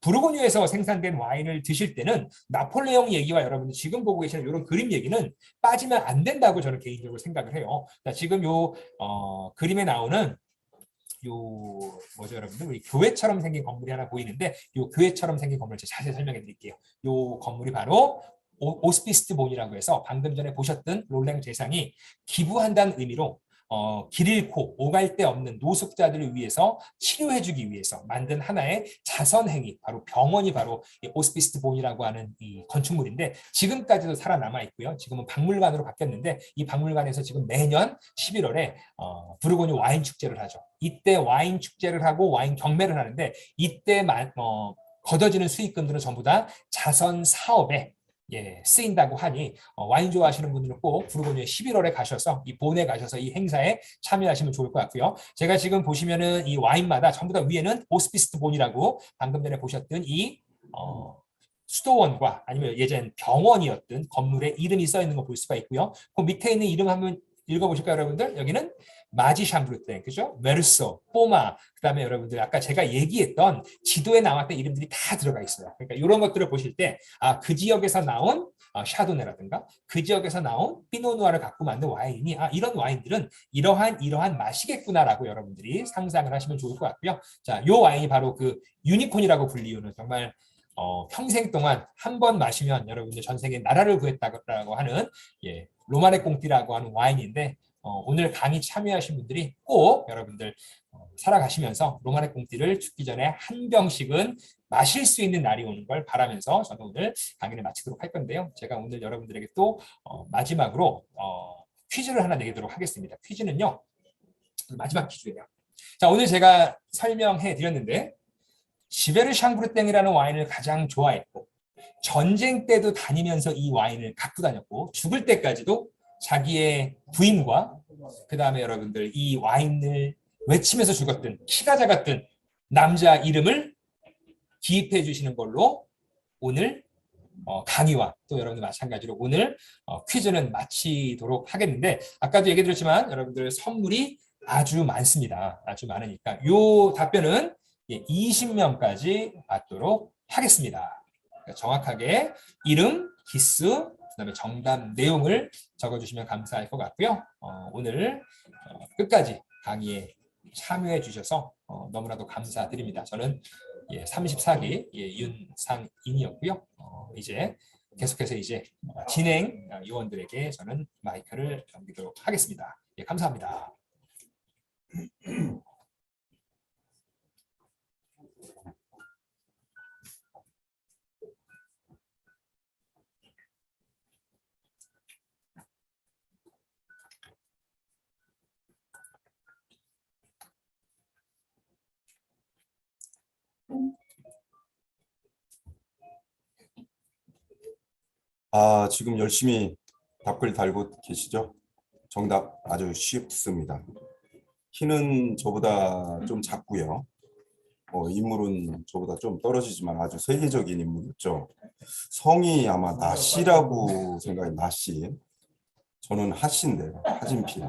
부르고뉴에서 생산된 와인을 드실 때는 나폴레옹 얘기와 여러분들 지금 보고 계시는 이런 그림 얘기는 빠지면 안 된다고 저는 개인적으로 생각을 해요. 자, 지금 그림에 나오는 뭐죠 여러분들, 우리 교회처럼 생긴 건물이 하나 보이는데, 이 교회처럼 생긴 건물을 제가 자세히 설명해 드릴게요. 이 건물이 바로 오스피스트 본이라고 해서 방금 전에 보셨던 롤랭 제상이 기부한다는 의미로 길 잃고 오갈 데 없는 노숙자들을 위해서 치료해주기 위해서 만든 하나의 자선행위, 바로 병원이 바로 오스피스트 본이라고 하는 이 건축물인데, 지금까지도 살아남아 있고요. 지금은 박물관으로 바뀌었는데, 이 박물관에서 지금 매년 11월에 부르고뉴 와인 축제를 하죠. 이때 와인 축제를 하고 와인 경매를 하는데, 이때 거둬지는 수익금들은 전부 다 자선 사업에 쓰인다고 하니 와인 좋아하시는 분들은 꼭 부르고뉴에 11월에 가셔서 이 본에 가셔서 이 행사에 참여하시면 좋을 것 같고요. 제가 지금 보시면은 이 와인마다 전부 다 위에는 오스피스트 본이라고 방금 전에 보셨던 이 수도원과 아니면 예전 병원이었던 건물에 이름이 써 있는 거 볼 수가 있고요. 그 밑에 있는 이름 한번 읽어보실까요, 여러분들? 여기는 마지 샹브르땡, 그죠? 메르소, 포마, 그다음에 여러분들 아까 제가 얘기했던 지도에 나왔던 이름들이 다 들어가 있어요. 그러니까 이런 것들을 보실 때 그 지역에서 나온 샤도네라든가 그 지역에서 나온 피노누아를 갖고 만든 와인이 이런 와인들은 이러한 맛이겠구나라고 여러분들이 상상을 하시면 좋을 것 같고요. 자, 요 와인이 바로 그 유니콘이라고 불리우는, 정말 평생 동안 한 번 마시면 여러분들 전생에 나라를 구했다고 하는 로마네 꽁띠라고 하는 와인인데, 오늘 강의 참여하신 분들이 꼭 여러분들 살아가시면서 로마네 꽁띠를 죽기 전에 한 병씩은 마실 수 있는 날이 오는 걸 바라면서 저도 오늘 강의를 마치도록 할 건데요. 제가 오늘 여러분들에게 또 마지막으로 퀴즈를 하나 내도록 하겠습니다. 퀴즈는요, 마지막 퀴즈예요. 자, 오늘 제가 설명해 드렸는데, 시베르 샹브르땡이라는 와인을 가장 좋아했고, 전쟁 때도 다니면서 이 와인을 갖고 다녔고, 죽을 때까지도 자기의 부인과 그 다음에 여러분들 이 와인을 외치면서 죽었던 키가 작았던 남자 이름을 기입해 주시는 걸로 오늘 강의와 또 여러분들 마찬가지로 오늘 퀴즈는 마치도록 하겠는데, 아까도 얘기 드렸지만 여러분들 선물이 아주 많습니다. 아주 많으니까 이 답변은 20명까지 받도록 하겠습니다. 그러니까 정확하게 이름, 기수, 그다음에 정답 내용을 적어주시면 감사할 것 같고요. 오늘 끝까지 강의에 참여해 주셔서 너무나도 감사드립니다. 저는 34기 윤상인이었고요. 이제 계속해서 이제 진행 요원들에게 저는 마이크를 넘기도록 하겠습니다. 감사합니다. 지금 열심히 답글 달고 계시죠? 정답 아주 쉽습니다. 키는 저보다 좀 작고요. 인물은 저보다 좀 떨어지지만 아주 세계적인 인물이었죠. 성이 아마 나씨라고 생각해. 나씨. 저는 하씨인데요. 하진필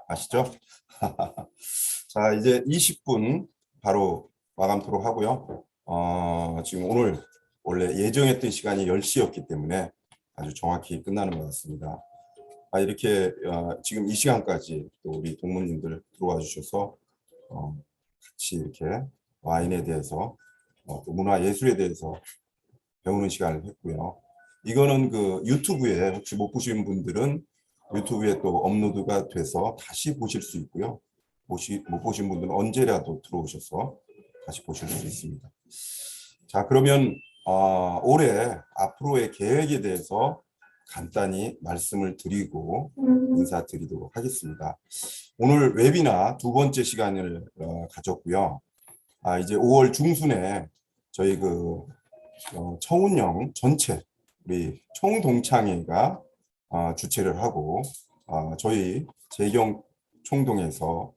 아시죠? 자, 이제 20분 바로 마감토록 하고요. 지금 오늘 원래 예정했던 시간이 10시였기 때문에 아주 정확히 끝나는 것 같습니다. 이렇게 지금 이 시간까지 또 우리 동문님들 들어와 주셔서 같이 이렇게 와인에 대해서 또 문화 예술에 대해서 배우는 시간을 했고요. 이거는 그 유튜브에 혹시 못 보신 분들은 유튜브에 또 업로드가 돼서 다시 보실 수 있고요. 못 보신 분들은 언제라도 들어오셔서 다시 보실 수 있습니다. 자, 그러면 올해 앞으로의 계획에 대해서 간단히 말씀을 드리고 인사드리도록 하겠습니다. 오늘 웨비나 두 번째 시간을 가졌고요. 이제 5월 중순에 저희 그 청운영 전체 우리 총동창회가 주최를 하고 저희 재경 총동에서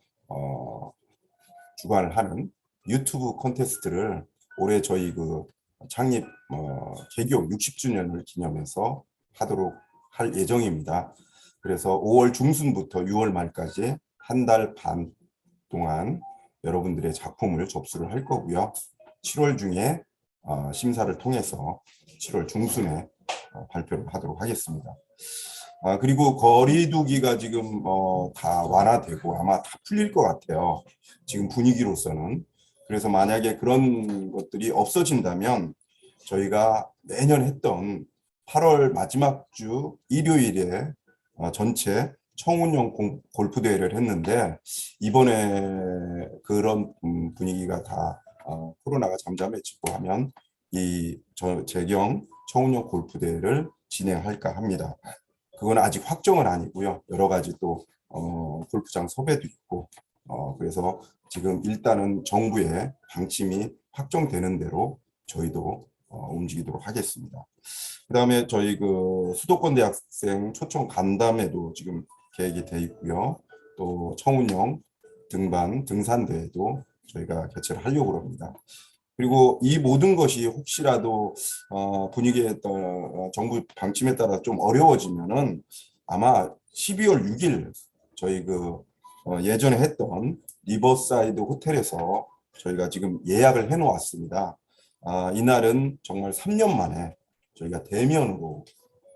주관을 하는 유튜브 콘테스트를 올해 저희 그 창립 개교 60주년을 기념해서 하도록 할 예정입니다. 그래서 5월 중순부터 6월 말까지 한 달 반 동안 여러분들의 작품을 접수를 할 거고요. 7월 중에 심사를 통해서 7월 중순에 발표를 하도록 하겠습니다. 그리고 거리두기가 지금 다 완화되고 아마 다 풀릴 것 같아요. 지금 분위기로서는. 그래서 만약에 그런 것들이 없어진다면 저희가 매년 했던 8월 마지막 주 일요일에 전체 청운영 골프 대회를 했는데 이번에 그런 분위기가 다 코로나가 잠잠해지고 하면 이 재경 청운영 골프 대회를 진행할까 합니다. 그건 아직 확정은 아니고요. 여러 가지 또 골프장 섭외도 있고 그래서 지금 일단은 정부의 방침이 확정되는 대로 저희도 움직이도록 하겠습니다. 그다음에 저희 그 수도권 대학생 초청 간담회도 지금 계획이 돼 있고요. 또 청운영 등반 등산 대회도 저희가 개최를 하려고 합니다. 그리고 이 모든 것이 혹시라도 분위기에 따라 정부 방침에 따라 좀 어려워지면은 아마 12월 6일 저희 그 예전에 했던 리버사이드 호텔에서 저희가 지금 예약을 해 놓았습니다. 이날은 정말 3년 만에 저희가 대면으로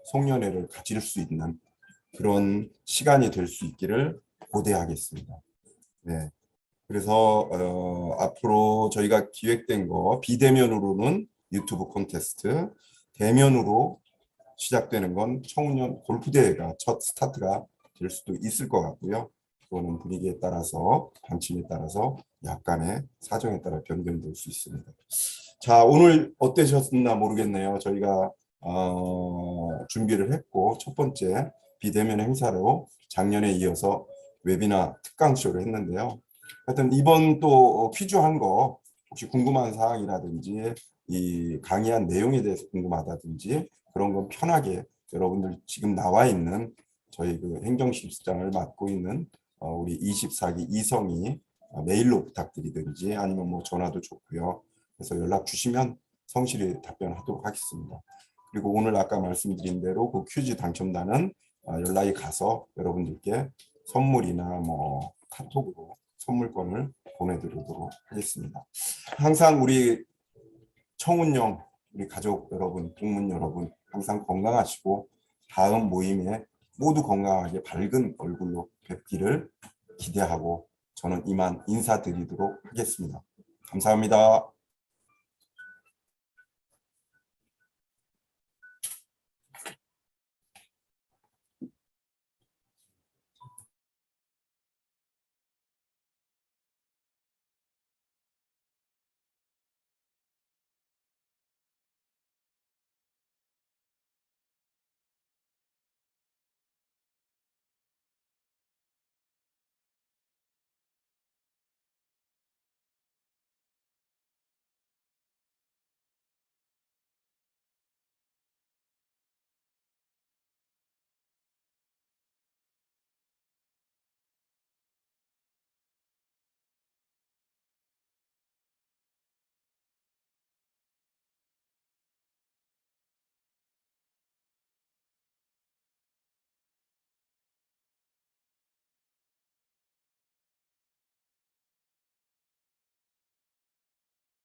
송년회를 가질 수 있는 그런 시간이 될 수 있기를 고대하겠습니다. 네. 그래서 앞으로 저희가 기획된 거 비대면으로는 유튜브 콘테스트, 대면으로 시작되는 건 청년 골프 대회가 첫 스타트가 될 수도 있을 것 같고요. 그거는 분위기에 따라서 방침에 따라서 약간의 사정에 따라 변경될 수 있습니다. 자, 오늘 어떠셨나 모르겠네요. 저희가 준비를 했고 첫 번째 비대면 행사로 작년에 이어서 웨비나 특강쇼를 했는데요. 하여튼 이번 또 퀴즈한 거 혹시 궁금한 사항이라든지 이 강의한 내용에 대해서 궁금하다든지 그런 건 편하게 여러분들 지금 나와 있는 저희 그 행정실장을 맡고 있는 우리 24기 이성이 메일로 부탁드리든지 아니면 뭐 전화도 좋고요. 그래서 연락 주시면 성실히 답변하도록 하겠습니다. 그리고 오늘 아까 말씀드린 대로 그 퀴즈 당첨자는 연락이 가서 여러분들께 선물이나 뭐 카톡으로 선물권을 보내드리도록 하겠습니다. 항상 우리 청운영 우리 가족 여러분, 동문 여러분 항상 건강하시고 다음 모임에 모두 건강하게 밝은 얼굴로 뵙기를 기대하고 저는 이만 인사드리도록 하겠습니다. 감사합니다.